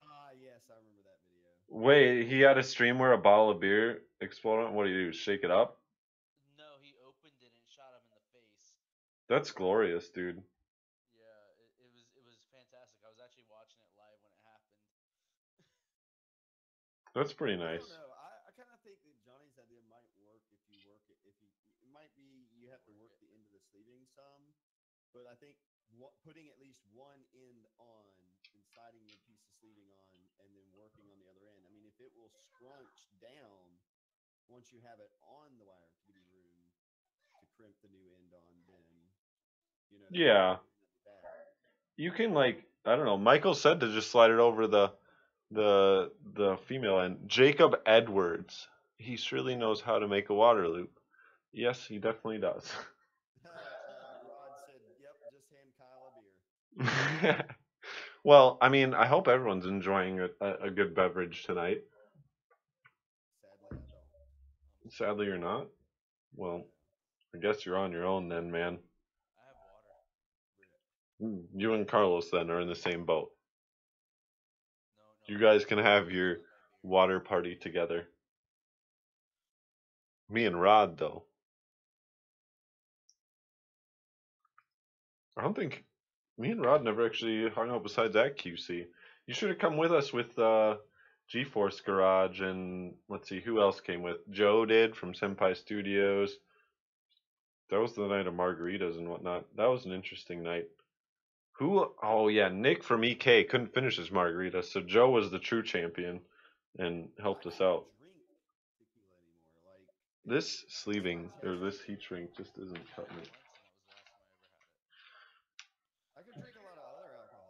Ah, yes, I remember that video. Wait, he had a stream where a bottle of beer exploded? What do you do? Shake it up? No, he opened it and shot him in the face. That's glorious, dude. Yeah, it was fantastic. I was actually watching it live when it happened. That's pretty I nice. don't know. I kind of think that Johnny's idea might work if you work it. If you, it might be you have to work the end of the sleeving some, but I think putting at least one end on and sliding your piece of sleeving on, and then working on the other end. I mean, if it will scrunch down once you have it on the wire to give you room to crimp the new end on, then Yeah. that would be bad. You can, like, I don't know. Michael said to just slide it over the female end. Jacob Edwards. He surely knows how to make a water loop. Yes, he definitely does. Rod said, "Yep, just hand Kyle a beer." Well, I mean, I hope everyone's enjoying a good beverage tonight. Sadly, I don't. I'm sorry. Sadly, you're not. Well, I guess you're on your own then, man. I have water. Rip. You and Carlos then are in the same boat. No, You Carlos guys can have Carlos your has my beer. water party together. Me and Rod, though. I don't think me and Rod never actually hung out besides at QC. You should have come with us with GeForce Garage and let's see who else came with. Joe did from Senpai Studios. That was the night of margaritas and whatnot. That was an interesting night. Who? Oh yeah, Nick from EK couldn't finish his margarita, so Joe was the true champion and helped us out. Drink tequila anymore. Like This sleeving or this heat shrink just isn't cutting it. I could drink a lot of other alcohol,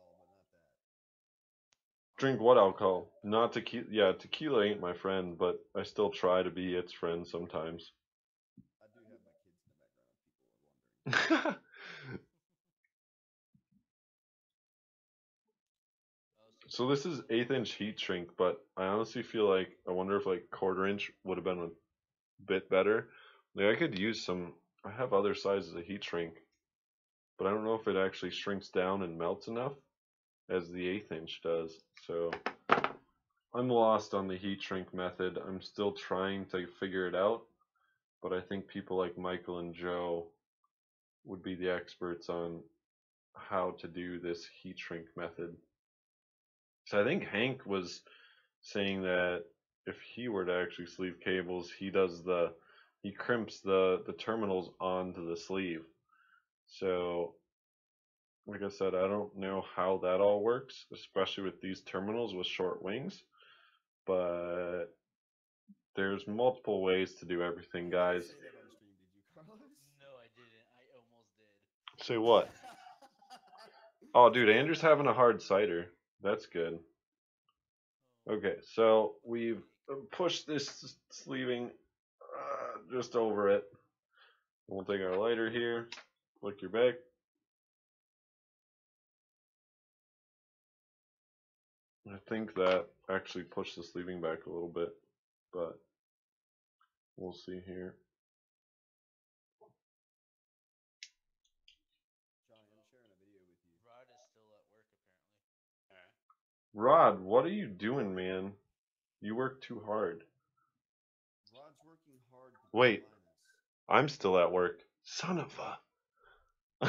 but not that. Drink what alcohol? Not tequila. Yeah, tequila ain't my friend, but I still try to be its friend sometimes. I do have my kids in the background. People are wondering. So this is 1/8 inch heat shrink, but I honestly feel like I wonder if like 1/4 inch would have been a bit better. Like I could use some. I have other sizes of heat shrink, but I don't know if it actually shrinks down and melts enough as the 1/8 inch does. So I'm lost on the heat shrink method. I'm still trying to figure it out, but I think people like Michael and Joe would be the experts on how to do this heat shrink method. So I think Hank was saying that if he were to actually sleeve cables, he crimps the terminals onto the sleeve. So like I said, I don't know how that all works, especially with these terminals with short wings, but there's multiple ways to do everything, guys. Say that on stream, did you, Carlos? No, I didn't. I almost did. Say what? Oh, dude, Andrew's having a hard cider. That's good. Okay, so we've pushed this sleeving just over it. We'll take our lighter here, flick your back. I think that actually pushed the sleeving back a little bit, but we'll see here. Johnny, I'm sharing a video with you. Rod is still at work apparently. Rod, what are you doing, man? You work too hard. Rod's working hard to Wait, beat Linus. I'm still at work. Son of a. Rod is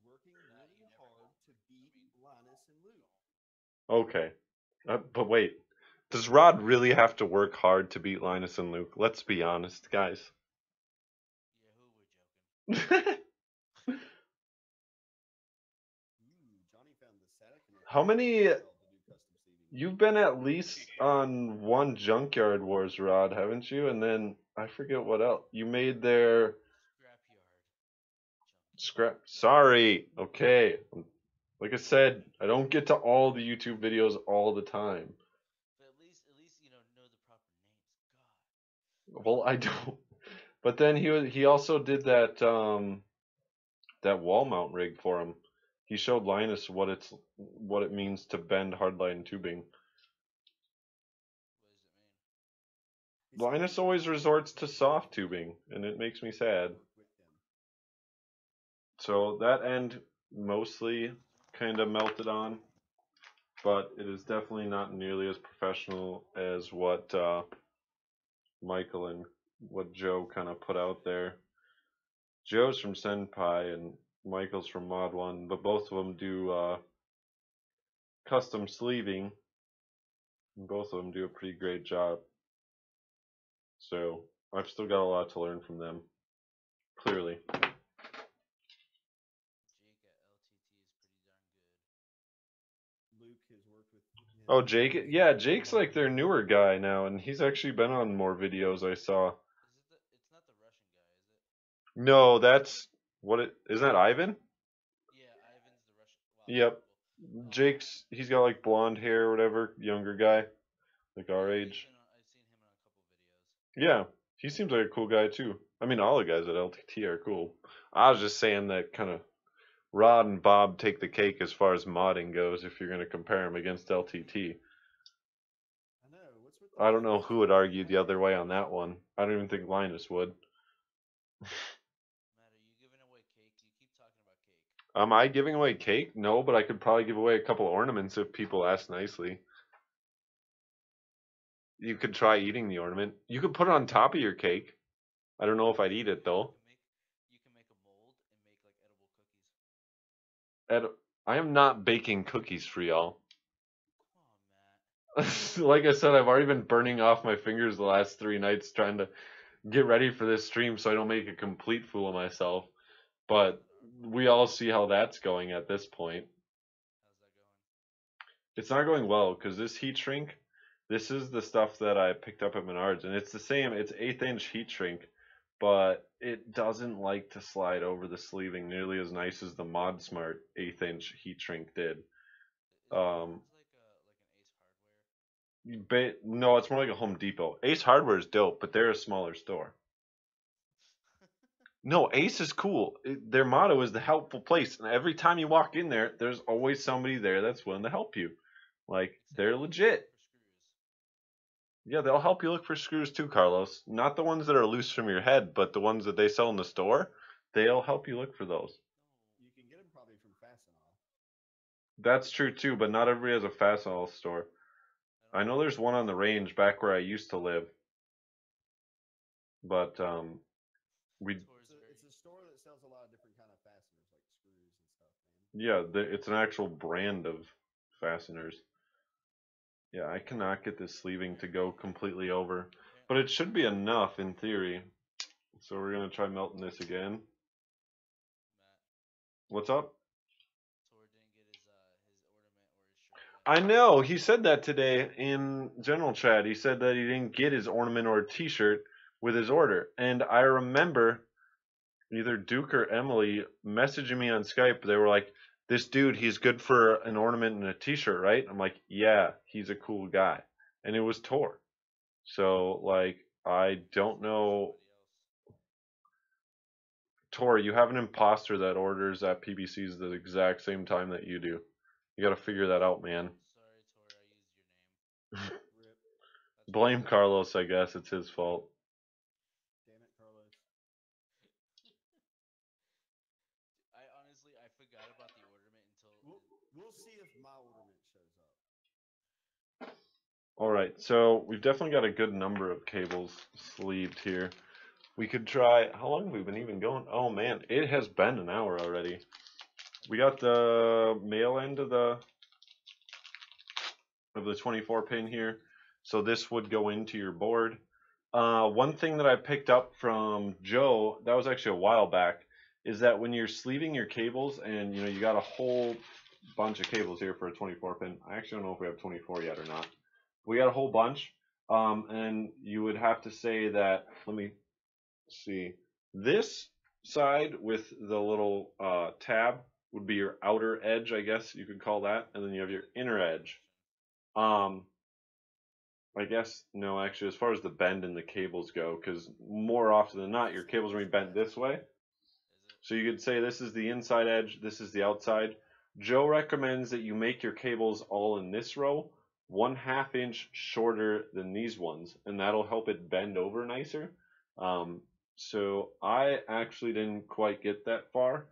working really hard to beat Linus and Luke. Okay, but wait. Does Rod really have to work hard to beat Linus and Luke? Let's be honest, guys. Yeah, who would joking? Johnny found the SATA connector. How many? To do custom sleeving. You've been at least on one Junkyard Wars, Rod, haven't you? And then I forget what else. You made their scrap. Sorry. Okay. Like I said, I don't get to all the YouTube videos all the time. But at least know the proper names. God. Well, I don't. But then he also did that that wall mount rig for him. He showed Linus what it means to bend hardline tubing. What does it mean? Linus always resorts to soft tubing, and it makes me sad. So that end mostly kind of melted on, but it is definitely not nearly as professional as what Michael and what Joe kind of put out there. Joe's from Senpai and Michael's from Mod 1, but both of them do custom sleeving, and both of them do a pretty great job. So I've still got a lot to learn from them, clearly. Luke has worked with him. Oh, Jake? Yeah, Jake's like their newer guy now, and he's actually been on more videos I saw. It's not the Russian guy, is it? No, that's what it isn't that Ivan? Yeah, Ivan's the Russian. Wow, Yep. Jake's he's got like blonde hair or whatever, younger guy, like our age. I've seen him in a couple videos. Yeah, he seems like a cool guy too. I mean, all the guys at LTT are cool. I was just saying that kind of Rod and Bob take the cake as far as modding goes if you're going to compare them against LTT. I know. What's with I don't know who would argue the other way on that one. I don't even think Linus would. Matt, are you giving away cake? You keep talking about cake. Am I giving away cake? No, but I could probably give away a couple ornaments if people ask nicely. You could try eating the ornament. You could put it on top of your cake. I don't know if I'd eat it though. You can make a mold and make like edible cookies. I am not baking cookies for y'all. Come on, Matt. Like I said, I've already been burning off my fingers the last 3 nights trying to get ready for this stream so I don't make a complete fool of myself. But we all see how that's going at this point. How's that going? It's not going well because this heat shrink, this is the stuff that I picked up at Menards, and it's the same. It's 1/8 inch heat shrink, but it doesn't like to slide over the sleeving nearly as nice as the Mod Smart 1/8 inch heat shrink did. Is Um, Menards like an Ace Hardware? no, it's more like a Home Depot. Ace Hardware is dope, but they're a smaller store. No, Ace is cool. Their motto is the helpful place, and every time you walk in there, there's always somebody there that's willing to help you. Like they're legit. For screws. Yeah, they'll help you look for screws too, Carlos. Not the ones that are loose from your head, but the ones that they sell in the store. They'll help you look for those. You can get them probably from Fastenal. That's true too, but not everybody has a Fastenal store. I know there's one on the range back where I used to live, but we It's a store that sells a lot of different kind of fasteners, like screws and stuff, man. yeah, it's an actual brand of fasteners. Yeah, I cannot get this sleeving to go completely over, but it should be enough in theory. So we're gonna try melting this again. Matt, What's up? Tor didn't get his ornament or his shirt yet. I know he said that today in general chat. He said that he didn't get his ornament or T-shirt with his order, and I remember either Duke or Emily messaging me on Skype. They were like, "This dude, he's good for an ornament and a T-shirt, right?" I'm like, "Yeah, he's a cool guy," and it was Tor. So like, I don't know. Tor, you have an imposter that orders at PBCs the exact same time that you do. You got to figure that out, man. Sorry, Tor, I used your name. Rip. That's Blame fine. Carlos, I guess. It's his fault. Damn it, Carlos. I forgot about the ornament until. We'll see if my ornament shows up. Alright, so we've definitely got a good number of cables sleeved here. We could try, how long have we been even going? Oh man, it has been an hour already. We got the male end of the 24 pin here. So this would go into your board. One thing that I picked up from Joe, that was actually a while back, is that when you're sleeving your cables and you got a whole bunch of cables here for a 24 pin. I actually don't know if we have 24 yet or not. We got a whole bunch. And you would have to say that, let me see, this side with the little tab would be your outer edge, I guess you could call that, and then you have your inner edge. I guess no, actually, as far as the bend in the cables go, because more often than not, your cables are going to be bent this way. So you could say this is the inside edge, this is the outside. Joe recommends that you make your cables all in this row 1/2 inch shorter than these ones, and that'll help it bend over nicer. So I actually didn't quite get that far,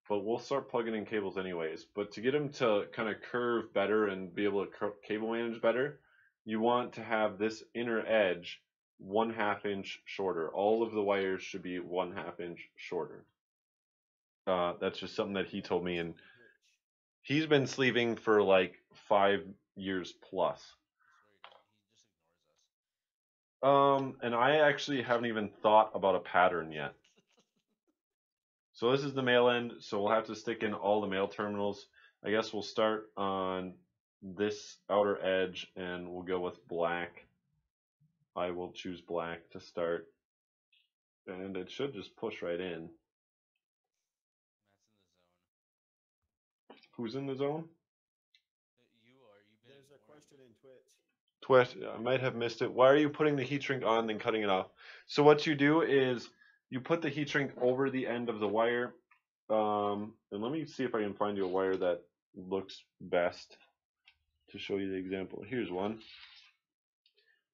but we'll start plugging in cables anyways. But to get them to kind of curve better and be able to cable manage better, you want to have this inner edge 1/2 inch shorter. All of the wires should be 1/2 inch shorter. That's just something that he told me, and he's been sleeving for like 5 years plus. I swear he doesn't. He just ignores us. And I actually haven't even thought about a pattern yet. So this is the male end, so we'll have to stick in all the male terminals. I guess we'll start on this outer edge and we'll go with black. I will choose black to start. And it should just push right in. Matt's in the zone. Who's in the zone? You are. You've been. There's a question in Twitch. I might have missed it. Why are you putting the heat shrink on then cutting it off? So what you do is you put the heat shrink over the end of the wire. And let me see if I can find you a wire that looks best to show you the example. Here's one.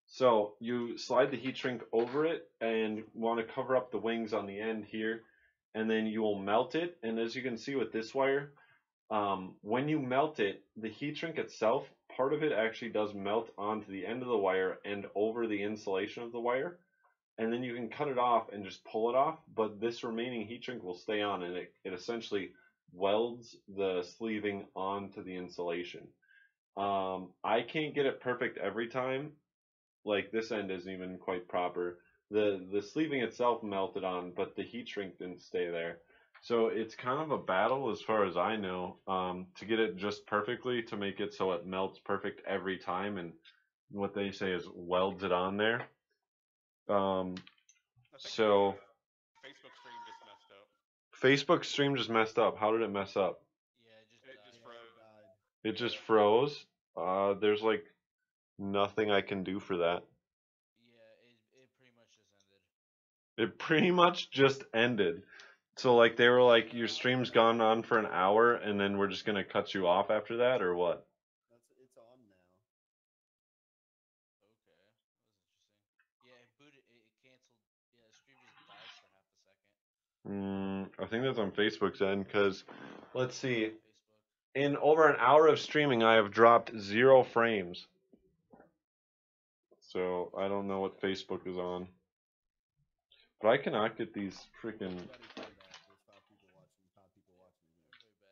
So you slide the heat shrink over it and want to cover up the wings on the end here, and then you will melt it. And as you can see with this wire, when you melt it, the heat shrink itself part of it actually does melt onto the end of the wire and over the insulation of the wire, and then you can cut it off and just pull it off, but this remaining heat shrink will stay on, and it essentially welds the sleeving onto the insulation. I can't get it perfect every time. Like this end isn't even quite proper. The sleeving itself melted on, but the heat shrink didn't stay there. So it's kind of a battle as far as I know, to get it just perfectly, to make it so it melts perfect every time, and what they say is welds it on there. I think So Facebook stream just messed up. Facebook stream just messed up. How did it mess up? Yeah, it just It died. just Yeah, froze. it died. It just froze. There's like nothing I can do for that. Yeah, it pretty much just ended. It pretty much just ended. So like they were like, your stream's gone on for an hour, and then we're just gonna cut you off after that, or what? It's on now. Okay, that was interesting. Yeah, it booted. It canceled. Yeah, the stream just died for half a second. I think that's on Facebook's end, because let's see. Facebook. In over an hour of streaming, I have dropped 0 frames. So I don't know what Facebook is on. But I cannot get these freaking. Everybody come back. There's 5 people watching. 5 people watching again.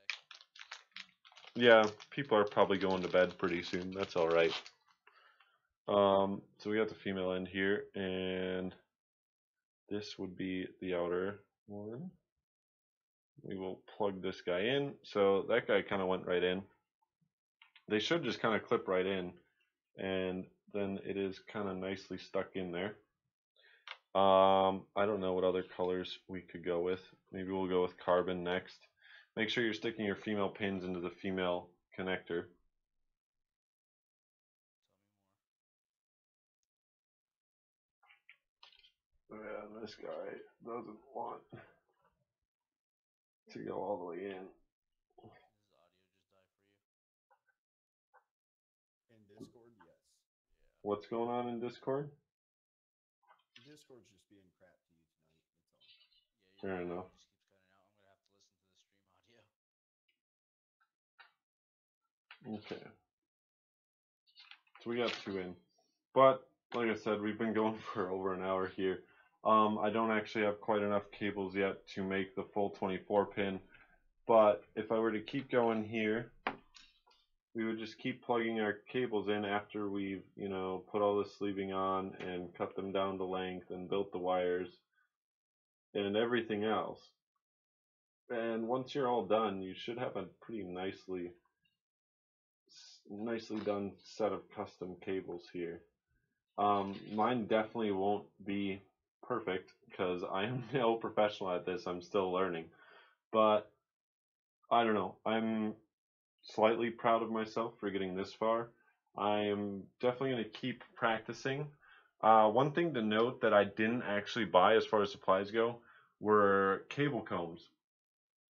Everybody back. Yeah, people are probably going to bed pretty soon. That's all right. So we got the female end here, and this would be the outer one. We will plug this guy in. So that guy kind of went right in. They should just kind of clip right in, and then it is kind of nicely stuck in there. I don't know what other colors we could go with. Maybe we'll go with carbon next. Make sure you're sticking your female pins into the female connector. Tell me more. Yeah, this guy doesn't want to go all the way in. Does his audio just die for you? In Discord, yes. Yeah. What's going on in Discord? Discord's just being crap to you tonight. That's all. Yeah, Fair your enough. audio just keeps cutting out. I'm gonna have to listen to the stream audio. Okay. So we got 2 in. But like I said, we've been going for over an hour here. I don't actually have quite enough cables yet to make the full 24 pin. But if I were to keep going here, we would just keep plugging our cables in after we've, put all the sleeving on and cut them down to length and built the wires and everything else. And once you're all done, you should have a pretty nicely done set of custom cables here. Mine definitely won't be perfect because I am no professional at this. I'm still learning, but I don't know. I'm slightly proud of myself for getting this far. I am definitely going to keep practicing. One thing to note that I didn't actually buy as far as supplies go were cable combs.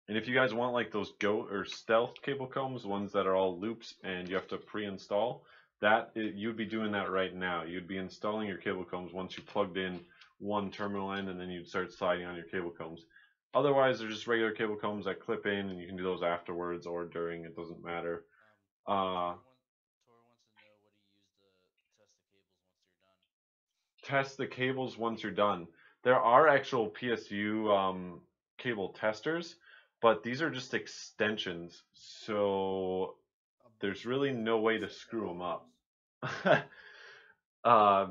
And if you guys want like those goat or stealth cable combs, ones that are all loops and you have to pre-install, you'd be doing that right now. You'd be installing your cable combs once you plugged in one terminal end, and then you'd start sliding on your cable combs. Otherwise, they're just regular cable combs that clip in, and you can do those afterwards or during. It doesn't matter. Tor wants to know what he used to test the cables once you're done. Test the cables once you're done. There are actual PSU cable testers, but these are just extensions, so there's really no way to screw them up.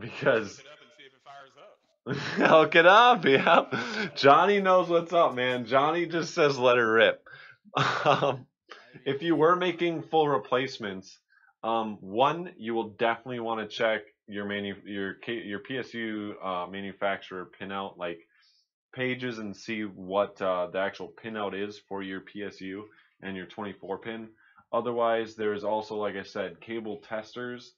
Because Hook it up and see if it fires up. hook it up, yeah. Johnny knows what's up, man. Johnny just says let her rip. If you were making full replacements, one, you will definitely want to check your PSU manufacturer pinout like pages and see what the actual pinout is for your PSU and your 24 pin. Otherwise, there's also, like I said, cable testers.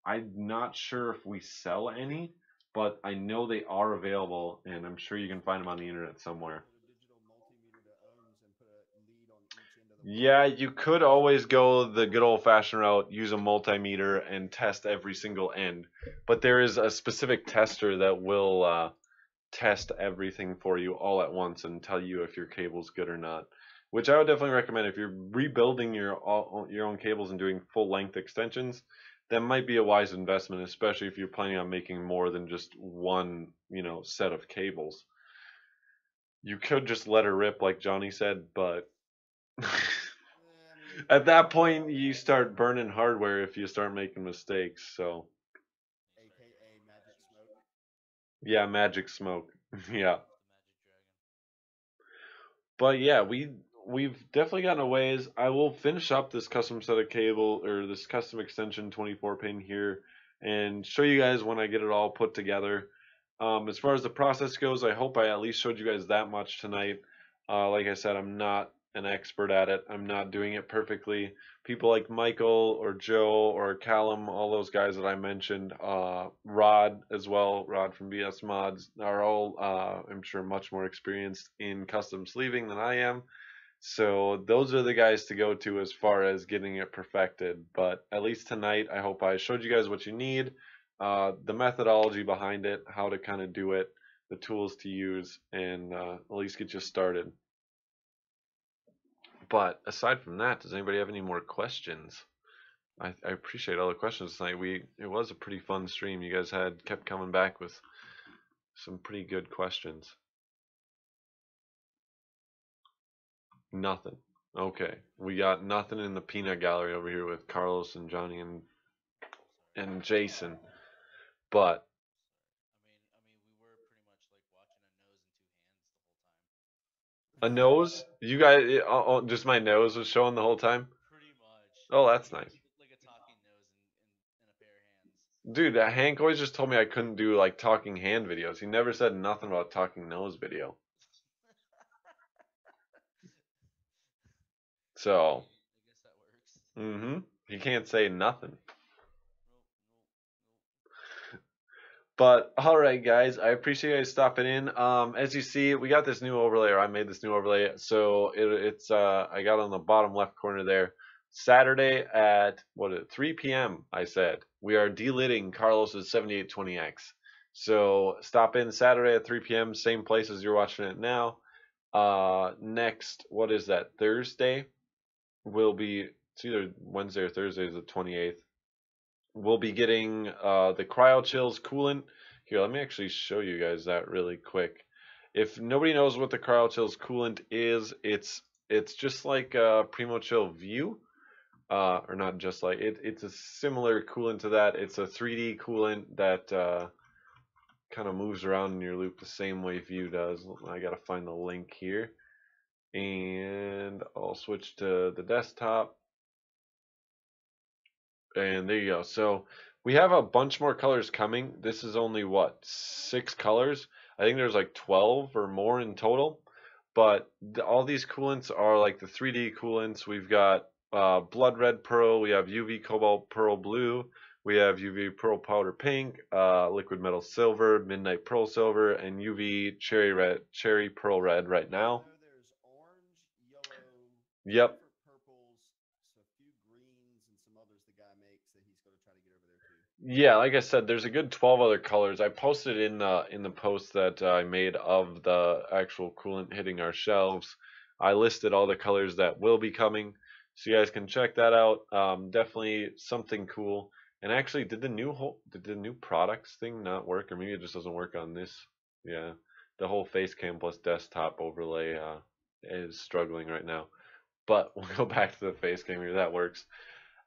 I'm not sure if we sell any, but I know they are available, and I'm sure you can find them on the internet somewhere. Put a digital multimeter to ohms and put a lead on each end of the Yeah, you could always go the good old-fashioned route, use a multimeter and test every single end. But there is a specific tester that will test everything for you all at once and tell you if your cable's good or not. which I would definitely recommend if you're rebuilding your own cables and doing full length extensions. That might be a wise investment, especially if you're planning on making more than just one, set of cables. You could just let her rip, like Johnny said, but at that point, you start burning hardware if you start making mistakes. So, AKA magic smoke. yeah, magic smoke. Yeah. The magic dragon. But yeah, we've definitely gotten a ways. I will finish up this custom set of cable or this custom extension 24 pin here and show you guys when I get it all put together. As far as the process goes, I hope I at least showed you guys that much tonight. Like I said, I'm not an expert at it. I'm not doing it perfectly. People like Michael or Joe or Callum, all those guys that I mentioned, Rod as well, Rod from BS Mods, are all, I'm sure, much more experienced in custom sleeving than I am. So those are the guys to go to as far as getting it perfected. But at least tonight, I hope I showed you guys what you need, the methodology behind it, how to kind of do it, the tools to use, and at least get you started. But aside from that, does anybody have any more questions? I appreciate all the questions tonight. It was a pretty fun stream. You guys kept coming back with some pretty good questions. Nothing. Okay, we got nothing in the peanut gallery over here with Carlos and Johnny and Jason. But I mean, we were pretty much like watching a nose and two hands the whole time. a nose? You guys, just my nose was showing the whole time. Pretty much. Oh, that's Like, nice. like a talking nose and a pair of hands. Dude, Hank always just told me I couldn't do like talking hand videos. He never said nothing about talking nose video. So, I guess that works. he can't say nothing. Nope. But all right, guys, I appreciate you guys stopping in. As you see, we got this new overlay, or I made this new overlay. So it's I got on the bottom left corner there. Saturday at 3 p.m. I said we are delidding Carlos's 7820X. So stop in Saturday at 3 p.m. Same place as you're watching it now. Next, what is that? Thursday will be, it's either Wednesday or Thursday is the 28th. We'll be getting the Cryo Chills coolant. Here, let me actually show you guys that really quick. If nobody knows what the Cryo Chills coolant is, it's just like Primo Chill View, or not just like it's a similar coolant to that. It's a 3D coolant that kind of moves around in your loop the same way View does. I gotta find the link here, and I'll switch to the desktop. And there you go. So we have a bunch more colors coming. This is only what, 6 colors? I think there's like 12 or more in total. But all these coolants are like the 3D coolants. We've got Blood Red Pearl. We have UV Cobalt Pearl Blue. We have UV Pearl Powder Pink, Liquid Metal Silver, Midnight Pearl Silver, and UV Cherry Pearl Red right now. There's orange, yellow, Yep. purples, a few greens, and some others the guy makes that he's going to try to get over there too. Yeah, like I said, there's a good 12 other colors. I posted in the post that I made of the actual coolant hitting our shelves. I listed all the colors that will be coming, so you guys can check that out. Definitely something cool. And actually, did the new products thing not work, or maybe it just doesn't work on this? Yeah, the whole face cam plus desktop overlay is struggling right now. But we'll go back to the face cam here. That works.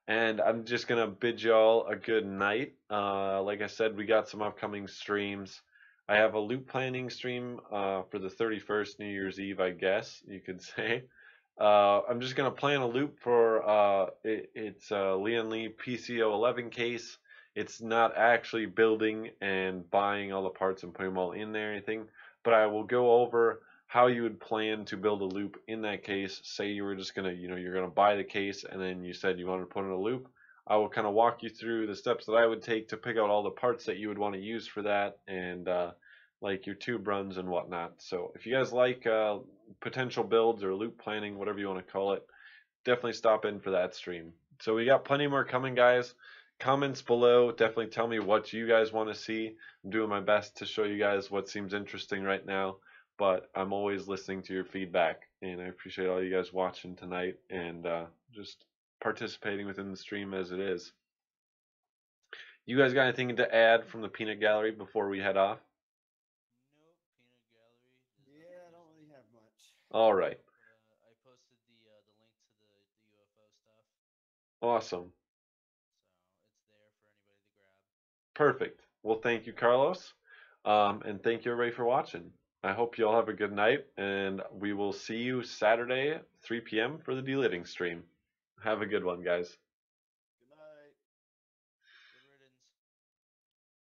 And I'm just gonna bid y'all a good night. Like I said, we got some upcoming streams. I have a loop planning stream for the 31st, New Year's Eve, I guess you could say. I'm just gonna plan a loop for it's Lian Li PCO11 case. It's not actually building and buying all the parts and putting them all in there or anything, but I will go over how you would plan to build a loop in that case. Say you were just gonna, you're gonna buy the case and then you said you wanted to put in a loop. I will kind of walk you through the steps that I would take to pick out all the parts that you would want to use for that, and like your tube runs and whatnot. So if you guys like potential builds or loop planning, whatever you want to call it, definitely stop in for that stream. So we got plenty more coming, guys. Comments below, definitely tell me what you guys want to see. I'm doing my best to show you guys what seems interesting right now, but I'm always listening to your feedback. and I appreciate all you guys watching tonight and just participating within the stream as it is. You guys got anything to add from the peanut gallery before we head off? Nope, peanut gallery. Yeah, I don't really have much. All right. I posted the link to the UFO stuff, Awesome. so it's there for anybody to grab. Perfect. Well, thank you, Carlos. And thank you, everybody, for watching. I hope you all have a good night, and we will see you Saturday, 3 p.m. for the delidding stream. Have a good one, guys.